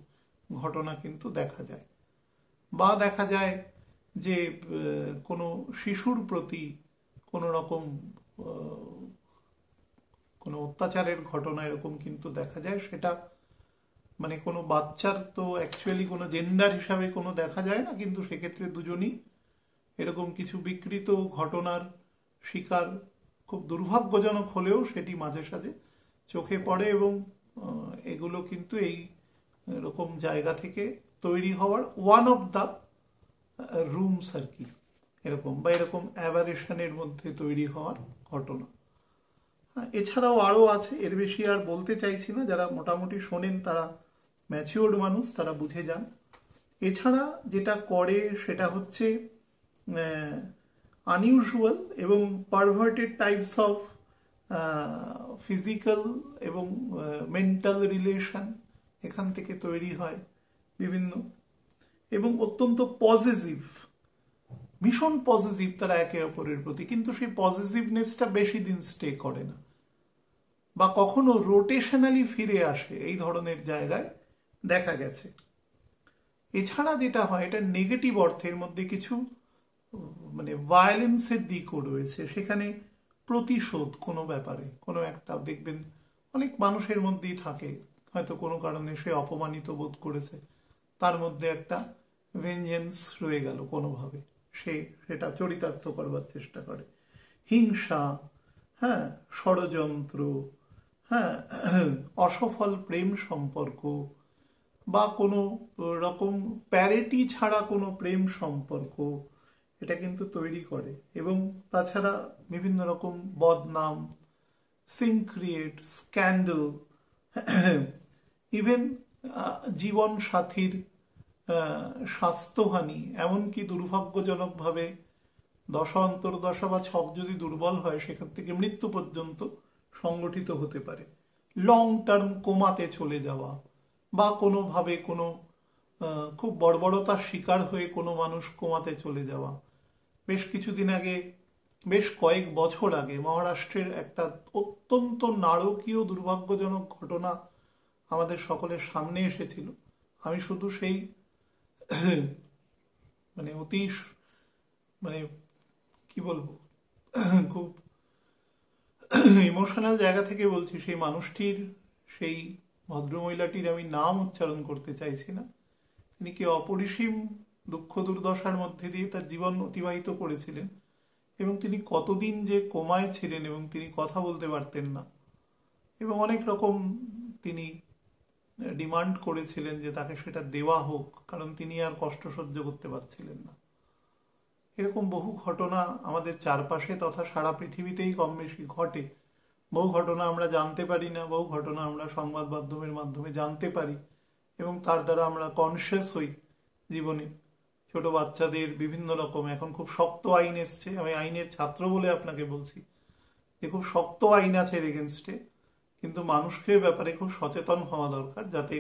ঘটনা কিন্তু দেখা যায়। বা দেখা যায় যে কোনো শিশুর প্রতি কোনো রকম কোনো অত্যাচারের ঘটনা এরকম কিন্তু দেখা যায়। সেটা মানে কোনো বাচ্চার তো অ্যাকচুয়ালি কোনো জেন্ডার হিসাবে কোনো দেখা যায় না, কিন্তু সেক্ষেত্রে দুজনই এরকম কিছু বিকৃত ঘটনার শিকার। খুব দুর্ভাগ্যজনক হলেও সেটি মাঝে সাঝে চোখে পড়ে এবং এগুলো কিন্তু এই এরকম জায়গা থেকে তৈরি হওয়ার ওয়ান অফ দ্য রুমস আর কি, এরকম বা এরকম অ্যাবারেশনের মধ্যে তৈরি হওয়ার ঘটনা। এছাড়াও আরও আছে, এর বেশি আর বলতে চাইছি না। যারা মোটামুটি শোনেন তারা ম্যাচিওর্ড মানুষ, তারা বুঝে যান। এছাড়া যেটা করে সেটা হচ্ছে আনইউজুয়াল এবং পারভার্টেড টাইপস অফ ফিজিক্যাল এবং মেন্টাল রিলেশন এখান থেকে তৈরি হয় বিভিন্ন, এবং অত্যন্ত পজিটিভ, ভীষণ পজিটিভ তারা একে অপরের প্রতি, কিন্তু সেই পজিটিভনেসটা বেশি দিন স্টে করে না বা কখনো রোটেশনালি ফিরে আসে, এই ধরনের জায়গায় দেখা গেছে। এছাড়া যেটা হয়, এটা নেগেটিভ অর্থের মধ্যে কিছু মানে ভায়োলেন্সের দিকও রয়েছে। সেখানে প্রতিশোধ কোনো ব্যাপারে, কোনো একটা দেখবেন অনেক মানুষের মধ্যেই থাকে, হয়তো কোনো কারণে সে অপমানিত বোধ করেছে, তার মধ্যে একটা ভেঞ্জেন্স রয়ে গেল কোনোভাবে, সেটা চরিতার্থ করবার চেষ্টা করে। হিংসা, হ্যাঁ, ষড়যন্ত্র, হ্যাঁ, অসফল প্রেম সম্পর্ক বা কোনো রকম প্যারিটি ছাড়া কোনো প্রেম সম্পর্ক, এটা কিন্তু তৈরি করে। এবং তাছাড়া বিভিন্ন রকম বদনাম, সিনক্রিয়েট, স্ক্যান্ডেল, ইভেন জীবন সাথীর স্বাস্থ্যহানি, এমনকি দুর্ভাগ্যজনকভাবে দশা অন্তর্দশা বা ছক যদি দুর্বল হয় সেখান থেকে মৃত্যু পর্যন্ত সংগঠিত হতে পারে। লং টার্ম কোমাতে চলে যাওয়া বা কোনোভাবে কোনো খুব বর্বরতার শিকার হয়ে কোনো মানুষ কোমাতে চলে যাওয়া। বেশ কিছুদিন আগে, বেশ কয়েক বছর আগে মহারাষ্ট্রের একটা অত্যন্ত নারকীয় দুর্ভাগ্যজনক ঘটনা আমাদের সকলের সামনে এসেছিল। আমি শুধু সেই মানে অতি মানে কি বলবো, খুব ইমোশনাল জায়গা থেকে বলছি, সেই মানুষটির, সেই ভদ্রমহিলাটির আমি নাম উচ্চারণ করতে চাইছি না, তিনি কি অপরিসীম দুঃখ দুর্দশার মধ্যে দিয়ে তার জীবন অতিবাহিত করেছিলেন, এবং তিনি কতদিন যে কোমায় ছিলেন এবং তিনি কথা বলতে পারতেন না, এবং অনেক রকম তিনি ডিমান্ড করেছিলেন যে তাকে সেটা দেওয়া হোক, কারণ তিনি আর কষ্ট সহ্য করতে পারছিলেন না। এরকম বহু ঘটনা আমাদের চারপাশে তথা সারা পৃথিবীতেই কম বেশি ঘটে। বহু ঘটনা আমরা জানতে পারি না, বহু ঘটনা আমরা সংবাদ মাধ্যমের মাধ্যমে জানতে পারি, এবং তার দ্বারা আমরা কনসিয়াস হই জীবনে। ছোট বাচ্চাদের বিভিন্ন রকম, এখন খুব শক্ত আইন এসছে, আমি আইনের ছাত্র বলে আপনাকে বলছি যে খুব শক্ত আইন আছে এর এগেনস্টে, কিন্তু মানুষকে ব্যাপারে খুব সচেতন হওয়া দরকার, যাতে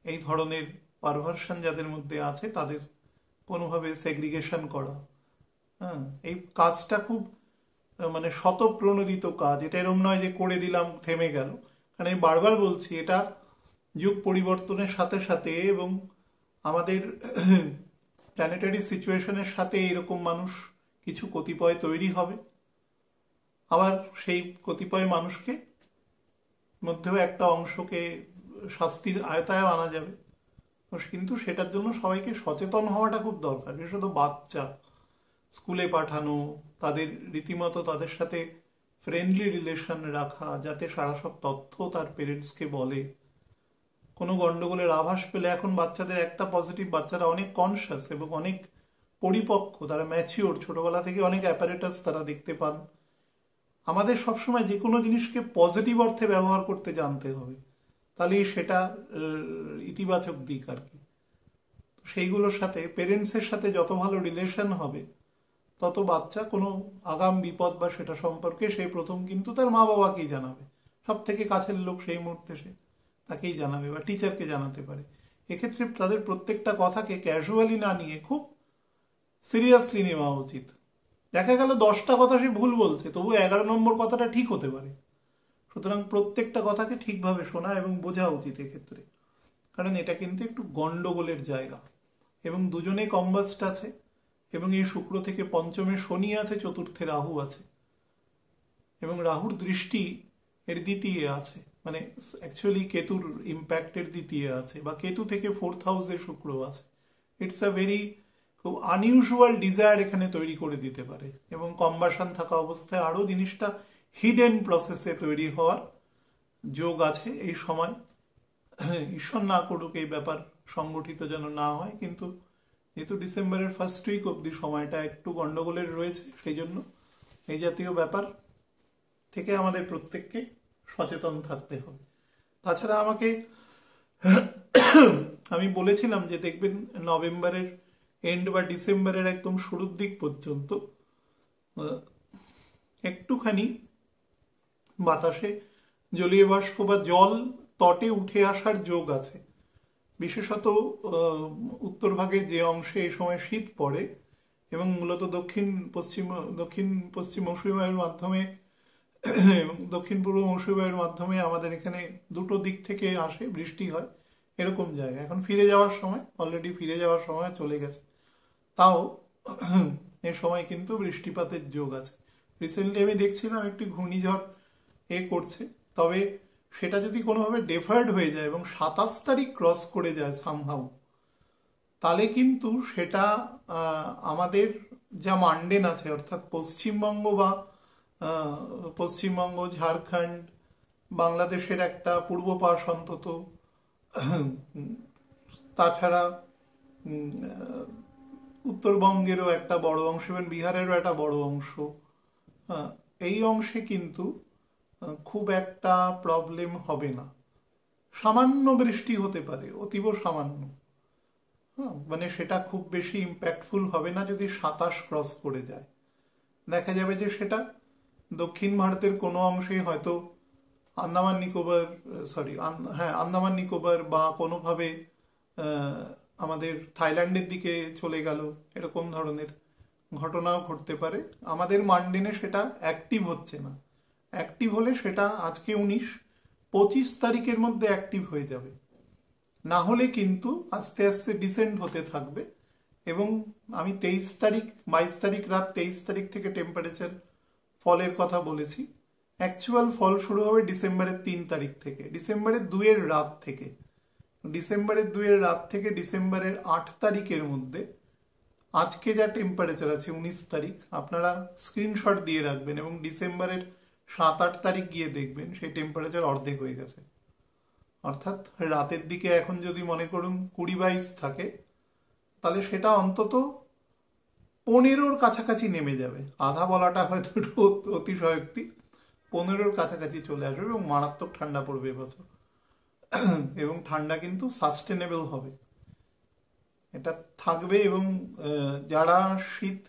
এই ধরনের পারভার্সন যাদের মধ্যে আছে তাদের কোনোভাবে সেগ্রিগেশন করা। হ্যাঁ, এই কাজটা খুব মানে শতপ্রণোদিত কাজ, এটা এরম নয় যে করে দিলাম থেমে গেল। কারণ আমি বারবার বলছি, এটা যুগ পরিবর্তনের সাথে সাথে এবং আমাদের প্ল্যানেটারি সিচুয়েশনের সাথে এরকম মানুষ কিছু কতিপয় তৈরি হবে, আবার সেই কতিপয় মানুষকে মধ্যেও একটা অংশকে শাস্তির আয়তায় আনা যাবে। কিন্তু সেটার জন্য সবাইকে সচেতন হওয়াটা খুব দরকার। বিশেষত বাচ্চা স্কুলে পাঠানো, তাদের রীতিমতো তাদের সাথে ফ্রেন্ডলি রিলেশন রাখা, যাতে সারা সব তথ্য তার পেরেন্টসকে বলে। কোনো গন্ডগোলের আভাস পেলে, এখন বাচ্চাদের একটা পজিটিভ, বাচ্চারা অনেক কনসিয়াস এবং অনেক পরিপক্ক, তারা ম্যাচিওর, ছোটবেলা থেকে অনেক অ্যাপারেটাস তারা দেখতে পান। আমাদের সবসময় যে কোনো জিনিসকে পজিটিভ অর্থে ব্যবহার করতে জানতে হবে, তাহলেই সেটা ইতিবাচক দিক আর কি। সেইগুলোর সাথে পেরেন্টসের সাথে যত ভালো রিলেশন হবে, তত বাচ্চা কোনো আগাম বিপদ বা সেটা সম্পর্কে সেই প্রথম কিন্তু তার মা বাবাকেই জানাবে, সব থেকে কাছের লোক সেই মুহূর্তে সে তাকেই জানাবে বা টিচারকে জানাতে পারে। এক্ষেত্রে তাদের প্রত্যেকটা কথাকে ক্যাজুয়ালি না নিয়ে খুব সিরিয়াসলি নেওয়া উচিত। দেখা গেল 10টা কথা সে ভুল বলছে, তবু 11 নম্বর কথাটা ঠিক হতে পারে। সুতরাং প্রত্যেকটা কথাকে ঠিকভাবে শোনা এবং বোঝা উচিত এক্ষেত্রে, কারণ এটা কিন্তু একটু গন্ডগোলের জায়গা। এবং দুজনে কম্বাস্ট আছে, এবং এই শুক্র থেকে পঞ্চমে শনি আছে, চতুর্থে রাহু আছে, এবং রাহুর দৃষ্টি এর দ্বিতীয় আছে, মানে অ্যাকচুয়ালি কেতুর ইম্প্যাক্টের দ্বিতীয় আছে, বা কেতু থেকে 4th হাউসে শুক্র আছে। ইটস আ ভেরি খুব আনইউজুয়াল ডিজায়ার এখানে তৈরি করে দিতে পারে, এবং কম্বাসন থাকা অবস্থায় আরও জিনিসটা হিডেন প্রসেসে তৈরি হওয়ার যোগ আছে এই সময়। ঈশ্বর না করুক এই ব্যাপার সংগঠিত যেন না হয়, কিন্তু যেহেতু ডিসেম্বরের ফার্স্ট উইক অবধি সময়টা একটু গন্ডগোলের রয়েছে, সেই জন্য এই জাতীয় ব্যাপার থেকে আমাদের প্রত্যেককে সচেতন থাকতে হবে। তাছাড়া আমি বলেছিলাম যে দেখবেন নভেম্বরের এন্ড বা ডিসেম্বরের একদম শুরুর দিক পর্যন্ত একটুখানি বাতাসে জলীয় বাষ্প বা জল তটে উঠে আসার যোগ আছে। বিশেষত উত্তর ভাগের যে অংশে এই সময় শীত পড়ে, এবং মূলত দক্ষিণ পশ্চিম মৌসুমী বায়ুর মাধ্যমে এবং দক্ষিণ পূর্ব মৌসুমী বায়ুর মাধ্যমে আমাদের এখানে দুটো দিক থেকে আসে, বৃষ্টি হয় এরকম জায়গা। এখন ফিরে যাওয়ার সময়, অলরেডি ফিরে যাওয়ার সময় চলে গেছে, তাও এই সময় কিন্তু বৃষ্টিপাতের যোগ আছে। রিসেন্টলি আমি দেখছিলাম একটি ঘূর্ণিঝড় করছে, তবে সেটা যদি কোনোভাবে ডেফার্ড হয়ে যায় এবং 27 তারিখ ক্রস করে যায় সামহাউ, তাহলে কিন্তু সেটা আমাদের যা মান্ডেন আছে, অর্থাৎ পশ্চিমবঙ্গ বা পশ্চিমবঙ্গ, ঝাড়খণ্ড, বাংলাদেশের একটা পূর্ব পাশ অন্তত, তাছাড়া উত্তরবঙ্গেরও একটা বড় অংশ এবং বিহারেরও একটা বড় অংশ, এই অংশে কিন্তু খুব একটা প্রবলেম হবে না। সামান্য বৃষ্টি হতে পারে, অতীব সামান্য, মানে সেটা খুব বেশি ইম্প্যাক্টফুল হবে না যদি 27 ক্রস করে যায়। দেখা যাবে যে সেটা দক্ষিণ ভারতের কোনো অংশে হয়তো আন্দামান নিকোবর বা কোনোভাবে আমাদের থাইল্যান্ডের দিকে চলে গেল, এরকম ধরনের ঘটনাও ঘটতে পারে। আমাদের মান্ডেনে সেটা অ্যাক্টিভ হচ্ছে না, অ্যাক্টিভ হলে সেটা আজকে 25 তারিখের মধ্যে অ্যাক্টিভ হয়ে যাবে, না হলে কিন্তু আস্তে আস্তে ডিসেন্ড হতে থাকবে। এবং আমি 22 তারিখ রাত 23 তারিখ থেকে টেম্পারেচার ফলের কথা বলেছি, অ্যাকচুয়াল ফল শুরু হবে ডিসেম্বরের 3 তারিখ থেকে, ডিসেম্বরের 2-এর রাত থেকে। ডিসেম্বরের 2-এর রাত থেকে ডিসেম্বরের 8 তারিখের মধ্যে আজকে যা টেম্পারেচার আছে 19 তারিখ, আপনারা স্ক্রিনশট দিয়ে রাখবেন এবং ডিসেম্বরের 7-8 তারিখ গিয়ে দেখবেন সেই টেম্পারেচার অর্ধেক হয়ে গেছে। অর্থাৎ রাতের দিকে এখন যদি মনে করুন 20-22 থাকে, তাহলে সেটা অন্তত 15-র কাছাকাছি নেমে যাবে। আধা বলাটা হয়তো একটু অতিশয়োক্তি, 15-র কাছাকাছি চলে আসবে এবং মারাত্মক ঠান্ডা পড়বে এবছর। এবং ঠান্ডা কিন্তু সাস্টেনেবল হবে, এটা থাকবে। এবং যারা শীত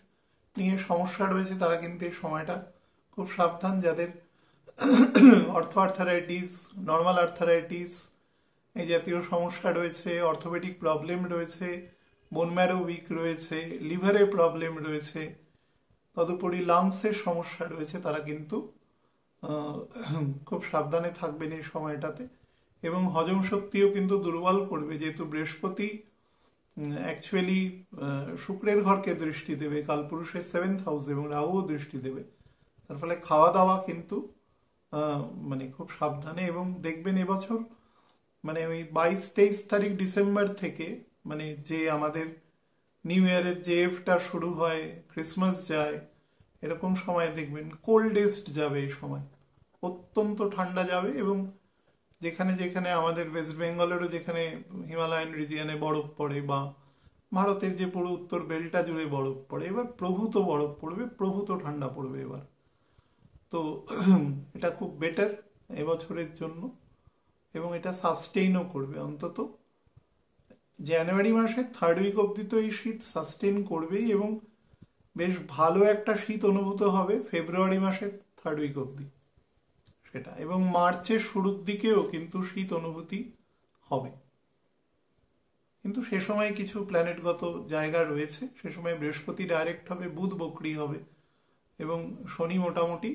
নিয়ে সমস্যা রয়েছে তারা কিন্তু এই সময়টা খুব সাবধান। যাদের আর্থারাইটিস, নর্মাল আর্থারাইটিস এই জাতীয় সমস্যা রয়েছে, অর্থোপেডিক প্রবলেম রয়েছে, বোন ম্যারো উইক রয়েছে, লিভারের প্রবলেম রয়েছে, তদুপরি লাংসের সমস্যা রয়েছে, তারা কিন্তু খুব সাবধানে থাকবেন এই সময়টাতে। এবং হজম শক্তিও কিন্তু দুর্বল করবে, যেহেতু বৃহস্পতি অ্যাকচুয়ালি শুক্রের ঘরকে দৃষ্টি দেবে, কালপুরুষের 7th হাউস, এবং রাহুও দৃষ্টি দেবে। তার ফলে খাওয়া দাওয়া কিন্তু মানে খুব সাবধানে। এবং দেখবেন এবছর মানে ওই 22-23 তারিখ ডিসেম্বর থেকে, মানে যে আমাদের নিউ ইয়ারের যে এফটা শুরু হয়, ক্রিসমাস যায়, এরকম সময় দেখবেন কোল্ডেস্ট যাবে এই সময়, অত্যন্ত ঠান্ডা যাবে। এবং যেখানে যেখানে আমাদের ওয়েস্ট বেঙ্গলেরও যেখানে হিমালয়ান রিজিয়নে বরফ পড়ে, বা ভারতের যে পুরো উত্তর বেলটা জুড়ে বরফ পড়ে, এবার প্রভূত বরফ পড়বে, প্রভূত ঠান্ডা পড়বে এবার। তো এটা খুব বেটার এবছরের জন্য, এবং এটা সাস্টেইনও করবে। অন্তত জানুয়ারি মাসের 3rd উইক অবধি তো এই শীত সাস্টেইন করবেই, এবং বেশ ভালো একটা শীত অনুভূত হবে ফেব্রুয়ারি মাসের 3rd উইক অবধি সেটা। এবং মার্চের শুরুর দিকেও কিন্তু শীত অনুভূতি হবে, কিন্তু সে সময় কিছু প্ল্যানেটগত জায়গা রয়েছে। সে সময় বৃহস্পতি ডাইরেক্ট হবে, বুধ বক্রী হবে, এবং শনি মোটামুটি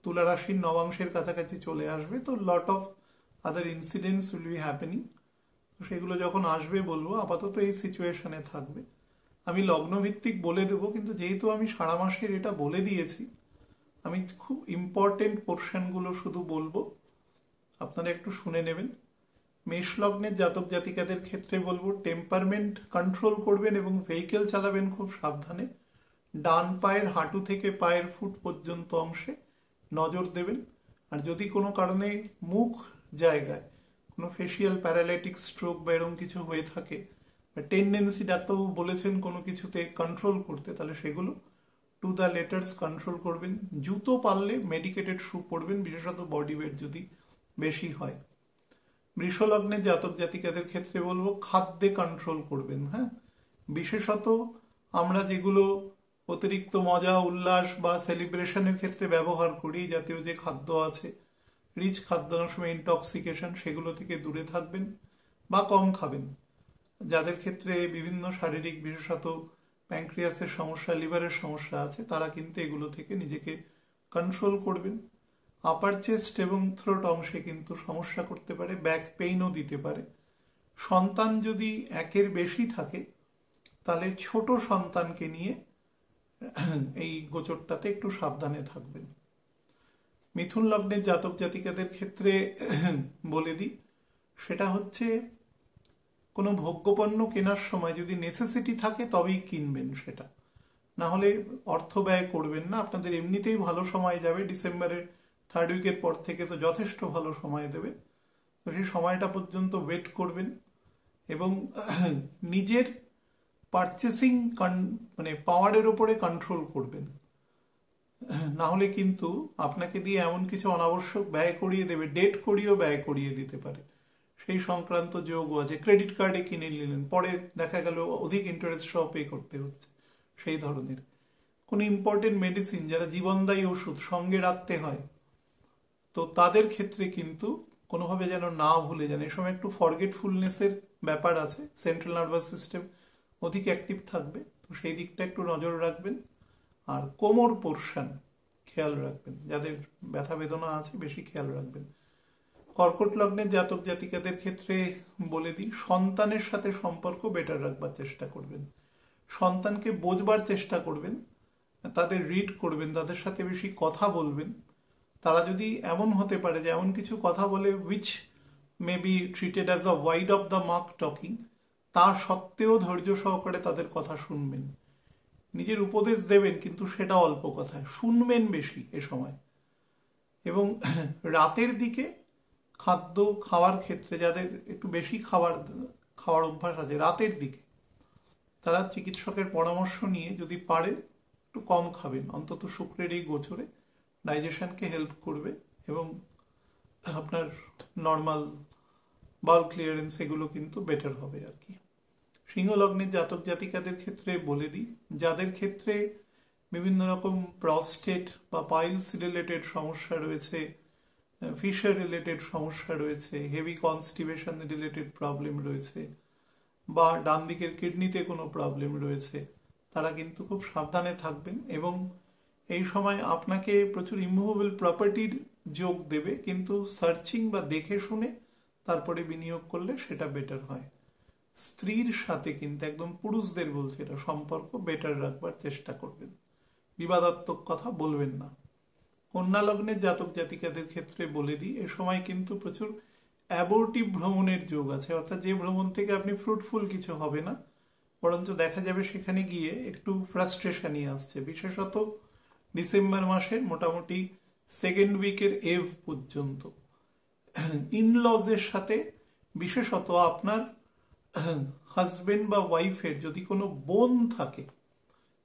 তুলা রাশির নবাংশের কাছাকাছি চলে আসবে। তো lot of other incidents will be happening. তো সেগুলো যখন আসবে বলবো, আপাতত এই সিচুয়েশনে থাকবে। আমি লগ্নভিত্তিক বলে দেবো, কিন্তু যেহেতু আমি সারা মাসের এটা বলে দিয়েছি, আমি খুব ইম্পর্টেন্ট পোর্শনগুলো শুধু বলবো, আপনারা একটু শুনে নেবেন। মেষ লগ্নের জাতক জাতিকাদের ক্ষেত্রে বলবো টেম্পারমেন্ট কন্ট্রোল করবেন এবং ভেহিকেল চালাবেন খুব সাবধানে। ডান পায়ের হাঁটু থেকে পায়ের ফুট পর্যন্ত অংশে নজর দেবেন। আর যদি কোনো কারণে মুখ জায়গায় কোনো ফেসিয়াল প্যারালাইটিক স্ট্রোক বা এরকম কিছু হয়ে থাকে, বা টেন্ডেন্সি ডাক্তারবাবু বলেছেন কোনো কিছুতে কন্ট্রোল করতে, তাহলে সেগুলো টু দ্য লেটার্স কন্ট্রোল করবেন। জুতো পারলে মেডিকেটেড শু পরবেন, বিশেষত বডি ওয়েট যদি বেশি হয়। বৃষলগ্নের জাতক জাতিকাদের ক্ষেত্রে বলবো খাদ্যে কন্ট্রোল করবেন। হ্যাঁ, বিশেষত আমরা যেগুলো অতিরিক্ত মজা উল্লাস বা সেলিব্রেশনের ক্ষেত্রে ব্যবহার করি, জাতীয় যে খাদ্য আছে, রিচ খাদ্য, অনেক সময় ইনটক্সিকেশন, সেগুলো থেকে দূরে থাকবেন বা কম খাবেন। যাদের ক্ষেত্রে বিভিন্ন শারীরিক, বিশেষত প্যানক্রিয়াসের সমস্যা, লিভারের সমস্যা আছে, তারা কিন্তু এগুলো থেকে নিজেকে কন্ট্রোল করবেন। আপার চেস্ট এবং থ্রোট অংশে কিন্তু সমস্যা করতে পারে, ব্যাক পেইনও দিতে পারে। সন্তান যদি একের বেশি থাকে, তাহলে ছোট সন্তানকে নিয়ে এই গোচরটাতে একটু সাবধানে থাকবেন। মিথুন লগ্নের জাতক জাতিকাদের ক্ষেত্রে বলে দিই, সেটা হচ্ছে কোনো ভোগ্যপণ্য কেনার সময় যদি নেসেসিটি থাকে তবেই কিনবেন, সেটা না হলে অর্থ ব্যয় করবেন না। আপনাদের এমনিতেই ভালো সময় যাবে, ডিসেম্বরের 3rd উইকের পর থেকে তো যথেষ্ট ভালো সময় দেবে। তো সেই সময়টা পর্যন্ত ওয়েট করবেন এবং নিজের পারচেসিং মানে পাওয়ারের ওপরে কন্ট্রোল করবেন। না হলে কিন্তু আপনাকে দিয়ে এমন কিছু অনাবশ্যক ব্যয় করিয়ে দেবে, ডেট করিয়েও ব্যয় করিয়ে দিতে পারে, সেই সংক্রান্ত যোগও আছে। ক্রেডিট কার্ডে কিনে নিলেন, পরে দেখা গেল অধিক ইন্টারেস্ট সহ পে করতে হচ্ছে, সেই ধরনের। কোনো ইম্পর্টেন্ট মেডিসিন, যারা জীবনদায়ী ওষুধ সঙ্গে রাখতে হয়, তো তাদের ক্ষেত্রে কিন্তু কোনোভাবে যেন না ভুলে যান। এই সময় একটু ফরগেটফুলনেসের ব্যাপার আছে, সেন্ট্রাল নার্ভাস সিস্টেম অধিক অ্যাক্টিভ থাকবে, তো সেই দিকটা একটু নজর রাখবেন। আর কোমর পোর্শন খেয়াল রাখবেন, যাদের ব্যথা বেদনা আছে বেশি খেয়াল রাখবেন। কর্কট লগ্নের জাতক জাতিকাদের ক্ষেত্রে বলে দিই, সন্তানের সাথে সম্পর্ক বেটার রাখবার চেষ্টা করবেন, সন্তানকে বোঝবার চেষ্টা করবেন, তাদের রিড করবেন, তাদের সাথে বেশি কথা বলবেন, তারা যদি এমন হতে পারে যে এমন কিছু কথা বলে which May be treated as a wide of the mark talking, তা সত্ত্বেও ধৈর্য সহকারে তাদের কথা শুনবেন। নিজের উপদেশ দেবেন কিন্তু সেটা অল্প কথায়, শুনবেন বেশি এ সময়। এবং রাতের দিকে খাদ্য খাওয়ার ক্ষেত্রে যাদের একটু বেশি খাওয়ার অভ্যাস আছে রাতের দিকে, তারা চিকিৎসকের পরামর্শ নিয়ে যদি পারেন একটু কম খাবেন, অন্তত শুক্রের এই গোচরে ডাইজেশনকে হেল্প করবে এবং আপনার নর্মাল বাউল ক্লিয়ারেন্স এগুলো কিন্তু বেটার হবে আর কি। সিংহ লগ্নের জাতক জাতিকাদের ক্ষেত্রে বলে দিই, যাদের ক্ষেত্রে বিভিন্ন রকম প্রস্টেট বা পাইলস রিলেটেড সমস্যা রয়েছে, ফিশার রিলেটেড সমস্যা রয়েছে, হেভি কনস্টিপেশন রিলেটেড প্রবলেম রয়েছে, বা ডান দিকের কিডনিতে কোনো প্রবলেম রয়েছে, তারা কিন্তু খুব সাবধানে থাকবেন। এবং এই সময় আপনাকে প্রচুর ইমুভেবল প্রপার্টির যোগ দেবে, কিন্তু সার্চিং বা দেখে শুনে তারপরে বিনিয়োগ করলে সেটা বেটার হয়। স্ত্রীর সাথে কিন্তু একদম পুরুষদের বলছে এটা, সম্পর্ক বেটার রাখবার চেষ্টা করবেন, বিবাদাত্মক কথা বলবেন না। কন্যা লগ্নের জাতক জাতিকাদের ক্ষেত্রে বলে দিই, এ সময় কিন্তু প্রচুর অ্যাবর্টিভ ভ্রমণের যোগ আছে, অর্থাৎ যে ভ্রমণ থেকে আপনি ফ্রুটফুল কিছু হবে না, বরঞ্চ দেখা যাবে সেখানে গিয়ে একটু ফ্রাস্ট্রেশনই আসছে। বিশেষত ডিসেম্বর মাসের মোটামুটি সেকেন্ড উইকের এভ পর্যন্ত ইনলজের সাথে, বিশেষত আপনার হাজবেন্ড বা ওয়াইফের যদি কোনো বোন থাকে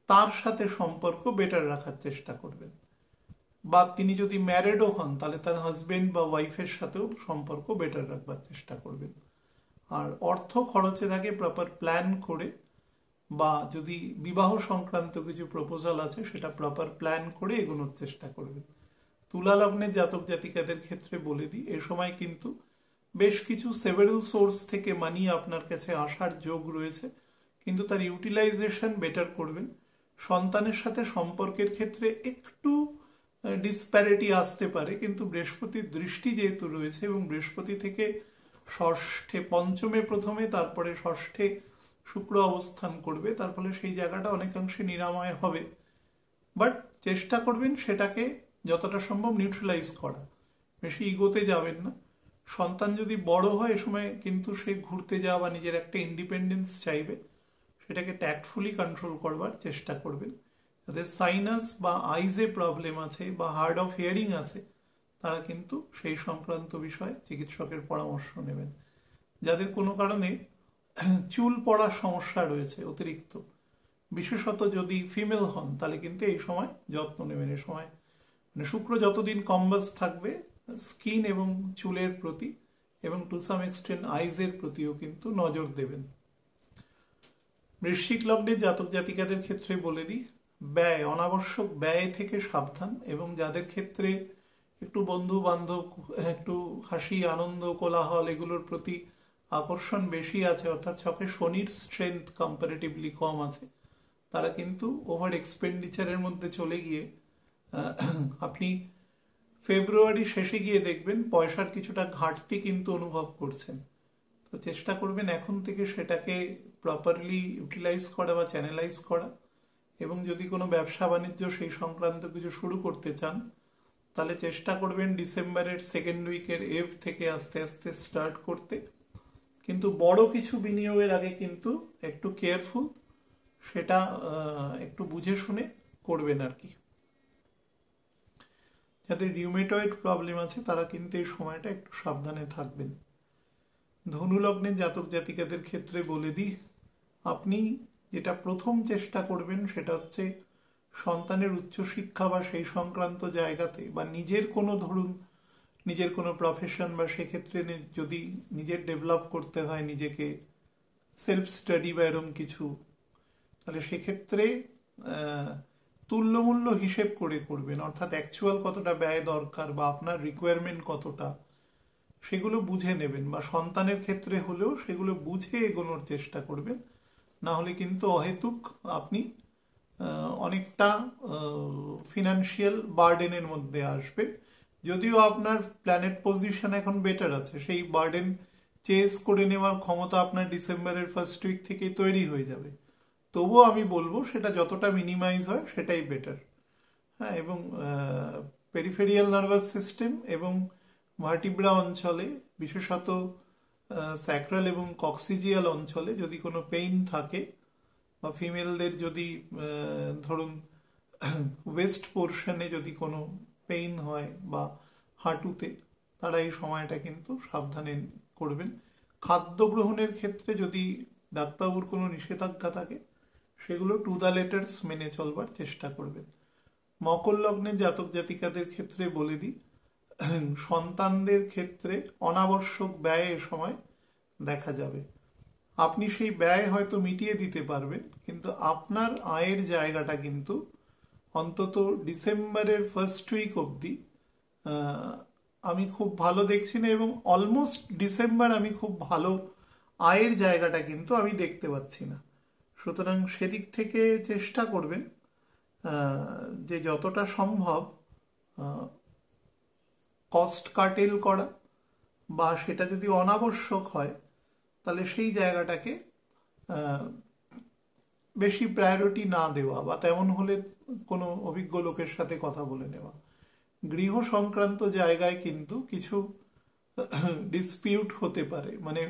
তার সাথে সম্পর্ক বেটার রাখার চেষ্টা করবেন, বা তিনি যদি ম্যারিডও হন তাহলে তার হাজবেন্ড বা ওয়াইফের সাথেও সম্পর্ক বেটার রাখবার চেষ্টা করবেন। আর অর্থ খরচের আগে প্রপার প্ল্যান করে, বা যদি বিবাহ সংক্রান্ত কিছু প্রপোজাল আছে সেটা প্রপার প্ল্যান করে এগোনোর চেষ্টা করবেন। তুলা লগ্নের জাতক জাতিকাদের ক্ষেত্রে বলে দিই, এ সময় কিন্তু বেশ কিছু সেভারাল সোর্স থেকে মানি আপনার কাছে আসার যোগ রয়েছে, কিন্তু তার ইউটিলাইজেশন বেটার করবেন। সন্তানের সাথে সম্পর্কের ক্ষেত্রে একটু ডিসপ্যারিটি আসতে পারে, কিন্তু বৃহস্পতির দৃষ্টি যেহেতু রয়েছে এবং বৃহস্পতি থেকে ষষ্ঠে, পঞ্চমে প্রথমে, তারপরে ষষ্ঠে শুক্র অবস্থান করবে, তার ফলে সেই জায়গাটা অনেকাংশে নিরাময় হবে। বাট চেষ্টা করবেন সেটাকে যতটা সম্ভব নিউট্রালাইজ করা, বেশি ইগোতে যাবেন না। সন্তান যদি বড় হয় এ সময় কিন্তু সে ঘুরতে যাওয়া বা নিজের একটা ইন্ডিপেন্ডেন্স চাইবে, সেটাকে ট্যাক্টফুলি কন্ট্রোল করবার চেষ্টা করবেন। যাদের সাইনাস বা আইজে প্রবলেম আছে বা হার্ড অফ হিয়ারিং আছে, তারা কিন্তু সেই সংক্রান্ত বিষয়ে চিকিৎসকের পরামর্শ নেবেন। যাদের কোনো কারণে চুল পড়ার সমস্যা রয়েছে অতিরিক্ত, বিশেষত যদি ফিমেল হন, তাহলে কিন্তু এই সময় যত্ন নেবেন। এই সময় মানে শুক্র যতদিন কম্বাস থাকবে স্কিন এবং চুলের প্রতি, এবং টু সাম এক্সটেন্ট আইজের প্রতিও কিন্তু নজর দেবেন। বৃশ্চিক লগ্নের জাতক জাতিকাদের ক্ষেত্রে বলে দিই, ব্যয়, অনাবশ্যক ব্যয় থেকে সাবধান। এবং যাদের ক্ষেত্রে একটু বন্ধু বান্ধব, একটু হাসি আনন্দ কোলাহল এগুলোর প্রতি আকর্ষণ বেশি আছে, অর্থাৎ ছকে শনির স্ট্রেংথ কম্পারেটিভলি কম আছে, তারা কিন্তু ওভার এক্সপেন্ডিচারের মধ্যে চলে গিয়ে আপনি ফেব্রুয়ারি শেষে গিয়ে দেখবেন পয়সার কিছুটা ঘাটতি কিন্তু অনুভব করছেন। তো চেষ্টা করবেন এখন থেকে সেটাকে প্রপারলি ইউটিলাইজ করা বা চ্যানেলাইজ করা। এবং যদি কোনো ব্যবসা বাণিজ্য সেই সংক্রান্ত কিছু শুরু করতে চান, তাহলে চেষ্টা করবেন ডিসেম্বরের সেকেন্ড উইকের এভ থেকে আস্তে আস্তে স্টার্ট করতে। কিন্তু বড় কিছু বিনিয়োগের আগে কিন্তু একটু কেয়ারফুল, সেটা একটু বুঝে শুনে করবেন আর কি। যাদের রিউমেটয়েড প্রবলেম আছে তারা কিন্তু এই সময়টা একটু সাবধানে থাকবেন। ধনু লগ্নের জাতক জাতিকাদের ক্ষেত্রে বলে দিই, আপনি যেটা প্রথম চেষ্টা করবেন সেটা হচ্ছে সন্তানের উচ্চশিক্ষা বা সেই সংক্রান্ত জায়গাতে, বা নিজের কোনো ধরুন নিজের কোনো প্রফেশন, বা সেক্ষেত্রে যদি নিজের ডেভেলপ করতে হয় নিজেকে, সেলফ স্টাডি বা এরম কিছু, তাহলে সেক্ষেত্রে তুল্যমূল্য হিসেব করে করবেন। অর্থাৎ অ্যাকচুয়াল কতটা ব্যয় দরকার বা আপনার রিকোয়ারমেন্ট কতটা, সেগুলো বুঝে নেবেন। বা সন্তানের ক্ষেত্রে হলেও সেগুলো বুঝে এগোনোর চেষ্টা করবেন, না হলে কিন্তু অহেতুক আপনি অনেকটা ফিনান্সিয়াল বার্ডেনের মধ্যে আসবেন। যদিও আপনার প্ল্যানেট পজিশন এখন বেটার আছে, সেই বার্ডেন চেজ করে নেওয়ার ক্ষমতা আপনার ডিসেম্বরের ফার্স্ট উইক থেকে তৈরি হয়ে যাবে। তবুও আমি বলবো সেটা যতটা মিনিমাইজ হয় সেটাই বেটার। হ্যাঁ, এবং পেরিফেরিয়াল নার্ভাস সিস্টেম এবং ভার্টিব্রা অঞ্চলে, বিশেষত স্যাক্রাল এবং কক্সিজিয়াল অঞ্চলে যদি কোনো পেইন থাকে, বা ফিমেলদের যদি ধরুন ওয়েস্ট পোর্শনে যদি কোনো পেইন হয় বা হাঁটুতে, তারা এই সময়টা কিন্তু সাবধানে করবেন। খাদ্য গ্রহণের ক্ষেত্রে যদি ডাক্তারবাবুর কোনো নিষেধাজ্ঞা থাকে, সেগুলো টু দ্য লেটার্স মেনে চলবার চেষ্টা করবেন। মকর লগ্নের জাতক জাতিকাদের ক্ষেত্রে বলে দিই, সন্তানদের ক্ষেত্রে অনাবশ্যক ব্যয় এ সময় দেখা যাবে। আপনি সেই ব্যয় হয়তো মিটিয়ে দিতে পারবেন, কিন্তু আপনার আয়ের জায়গাটা কিন্তু অন্তত ডিসেম্বরের ফার্স্ট উইক অবধি আমি খুব ভালো দেখছি না, এবং অলমোস্ট ডিসেম্বর আমি খুব ভালো আয়ের জায়গাটা কিন্তু আমি দেখতে পাচ্ছি না। সুতরাং সেদিক থেকে চেষ্টা করবেন যে যতটা সম্ভব কস্ট কাটেল করা, বা সেটা যদি অনাবশ্যক হয় তাহলে সেই জায়গাটাকে বেশি প্রায়োরিটি না দেওয়া, বা তেমন হলে কোনো অভিজ্ঞ লোকের সাথে কথা বলে নেওয়া। গৃহ সংক্রান্ত জায়গায় কিন্তু কিছু ডিসপিউট হতে পারে, মানে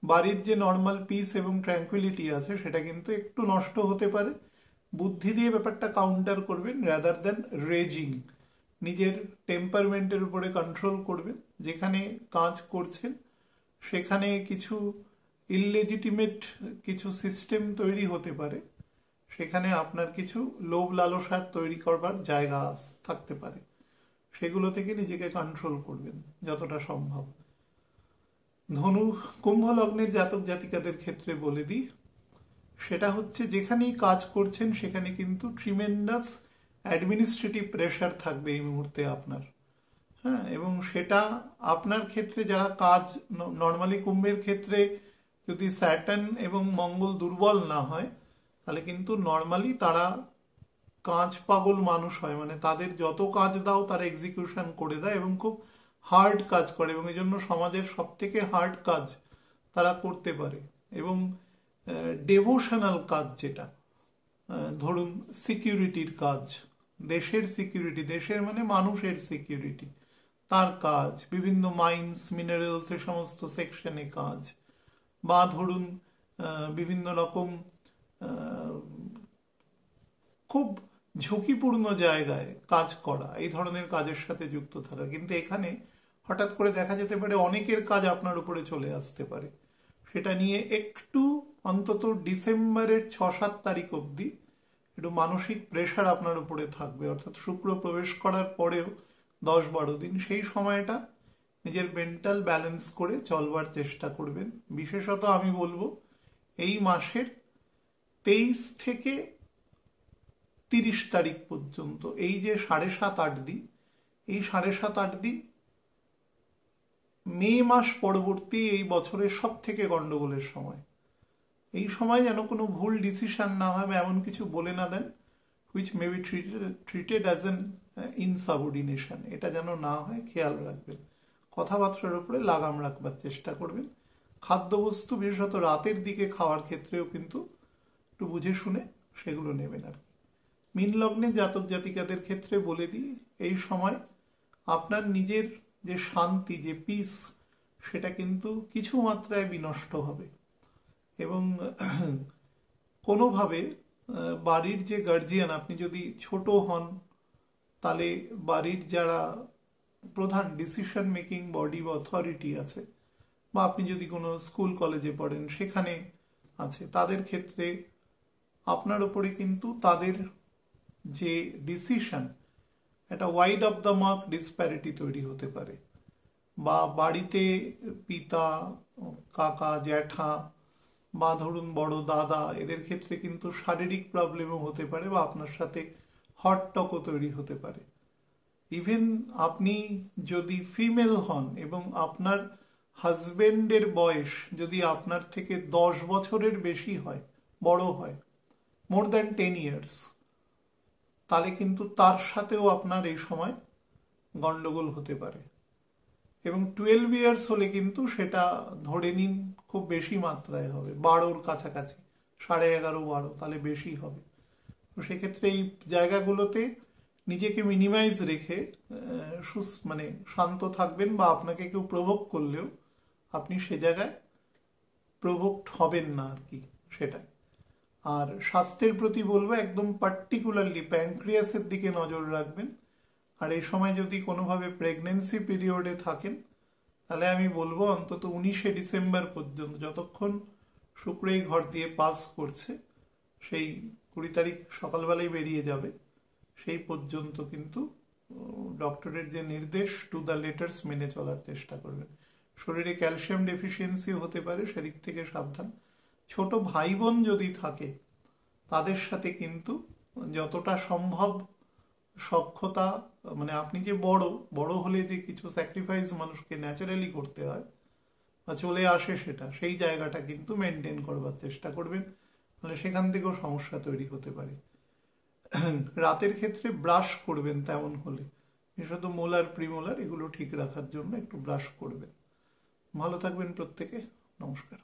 বাড়ির যে নর্মাল পিস এবং ট্র্যাঙ্কুইলিটি আছে সেটা কিন্তু একটু নষ্ট হতে পারে। বুদ্ধি দিয়ে ব্যাপারটা কাউন্টার করবেন রাদার দ্যান রেজিং। নিজের টেম্পারমেন্টের উপরে কন্ট্রোল করবেন। যেখানে কাজ করছেন সেখানে কিছু ইললেজিটিমেট কিছু সিস্টেম তৈরি হতে পারে, সেখানে আপনার কিছু লোভ লালসার তৈরি করবার জায়গা থাকতে পারে, সেগুলো থেকে নিজেকে কন্ট্রোল করবেন যতটা সম্ভব। ধনু কুম্ভ লগ্নের জাতক জাতিকাদের ক্ষেত্রে বলে দিই, সেটা হচ্ছে যেখানেই কাজ করছেন সেখানে কিন্তু ট্রিমেন্ডাস অ্যাডমিনিস্ট্রেটিভ প্রেশার থাকবে এই মুহূর্তে আপনার। হ্যাঁ, এবং সেটা আপনার ক্ষেত্রে যারা কাজ, নর্মালি কুম্ভের ক্ষেত্রে যদি স্যাটার্ন এবং মঙ্গল দুর্বল না হয় তাহলে কিন্তু নর্মালি তারা কাজ পাগল মানুষ হয়, মানে তাদের যত কাজ দাও তারা এক্সিকিউশন করে দেয় এবং খুব হার্ড কাজ করে, এবং এই জন্য সমাজের সব থেকে হার্ড কাজ তারা করতে পারে। এবং ডেভোশনাল কাজ, যেটা ধরুন সিকিউরিটির কাজ, দেশের সিকিউরিটি, দেশের মানে মানুষের সিকিউরিটি, তার কাজ, বিভিন্ন মাইন্স মিনারেলস এ সমস্ত সেকশনে কাজ, বা ধরুন বিভিন্ন রকম খুব ঝুঁকিপূর্ণ জায়গায় কাজ করা, এই ধরনের কাজের সাথে যুক্ত থাকা। কিন্তু এখানে হঠাৎ করে দেখা যেতে পারে অনেকের কাজ আপনার উপরে চলে আসতে পারে। সেটা নিয়ে একটু অন্তত ডিসেম্বরের 6-7 তারিখ অবধি একটু মানসিক প্রেশার আপনার উপরে থাকবে, অর্থাৎ শুক্র প্রবেশ করার পরেও 10-12 দিন সেই সময়টা নিজের মেন্টাল ব্যালেন্স করে চলবার চেষ্টা করবেন। বিশেষত আমি বলবো এই মাসের 23 থেকে 30 তারিখ পর্যন্ত, এই যে 7.5-8 দিন, এই 7.5-8 দিন মে মাস পরবর্তী এই বছরের সব থেকে গন্ডগোলের সময়। এই সময় যেন কোনো ভুল ডিসিশন না হয় বা এমন কিছু বলে না then which may be treated as an insubordination, এটা যেন না হয় খেয়াল রাখবেন। কথাবার্তার উপরে লাগাম রাখবার চেষ্টা করবেন। খাদ্যবস্তু বিশেষত রাতের দিকে খাওয়ার ক্ষেত্রেও কিন্তু একটু বুঝে শুনে সেগুলো নেবেন আর কি। মীন লগ্নে জাতক জাতিকাদের ক্ষেত্রে বলে দিই, এই সময় আপনার নিজের যে শান্তি, যে পিস, সেটা কিন্তু কিছু মাত্রায় বিনষ্ট হবে, এবং কোনোভাবে বাড়ির যে গার্জিয়ান, আপনি যদি ছোট হন তাহলে বাড়ির যারা প্রধান ডিসিশন মেকিং বডি বা অথরিটি আছে, বা আপনি যদি কোনো স্কুল কলেজে পড়েন সেখানে আছে, তাদের ক্ষেত্রে আপনার উপরে কিন্তু তাদের যে ডিসিশন, একটা wide of the mark disparity তৈরি হতে পারে। বা বাড়িতে পিতা, কাকা, জ্যাঠা, বা ধরুন বড় দাদা, এদের ক্ষেত্রে কিন্তু শারীরিক প্রবলেমও হতে পারে, বা আপনার সাথে হট টকও তৈরি হতে পারে। ইভেন আপনি যদি ফিমেল হন এবং আপনার হাজবেন্ডের বয়স যদি আপনার থেকে 10 বছরের বেশি হয়, বড় হয়, মোর দ্যান 10 ইয়ার্স, তাহলে কিন্তু তার সাথেও আপনার এই সময় গন্ডগোল হতে পারে। এবং 12 ইয়ার্স হলে কিন্তু সেটা ধরে নিন খুব বেশি মাত্রায় হবে, 12-র কাছাকাছি, 11.5-12, তাহলে বেশি হবে। তো সেক্ষেত্রে এই জায়গাগুলোতে নিজেকে মিনিমাইজ রেখে মানে শান্ত থাকবেন, বা আপনাকে কেউ প্রভোগ করলেও আপনি সে জায়গায় প্রভোক্ট হবেন না আর কি, সেটাই। আর স্বাস্থ্যের প্রতি বলবো একদম পার্টিকুলারলি প্যানক্রিয়াসের দিকে নজর রাখবেন। আর এই সময় যদি কোনোভাবে প্রেগনেন্সি পিরিয়ডে থাকেন, তাহলে আমি বলবো অন্তত 19শে ডিসেম্বর পর্যন্ত, যতক্ষণ শুক্র এই ঘর দিয়ে পাস করছে, সেই 20 তারিখ সকালবেলায় বেরিয়ে যাবে, সেই পর্যন্ত কিন্তু ডক্টরের যে নির্দেশ টু দ্য লেটার্স মেনে চলার চেষ্টা করবেন। শরীরে ক্যালসিয়াম ডেফিসিয়েন্সি হতে পারে, সেদিক থেকে সাবধান। ছোট ভাই বোন যদি থাকে, তাদের সাথে কিন্তু যতটা সম্ভব সখ্যতা, মানে আপনি যে বড় হলে যে কিছু স্যাক্রিফাইস মানুষকে ন্যাচারালি করতে হয় বা চলে আসে, সেই জায়গাটা কিন্তু মেনটেন করবার চেষ্টা করবেন, তাহলে সেখান থেকেও সমস্যা তৈরি হতে পারে। রাতের ক্ষেত্রে ব্রাশ করবেন, তেমন হলে বিশেষত মোলার প্রিমোলার এগুলো ঠিক রাখার জন্য একটু ব্রাশ করবেন। ভালো থাকবেন প্রত্যেকে, নমস্কার।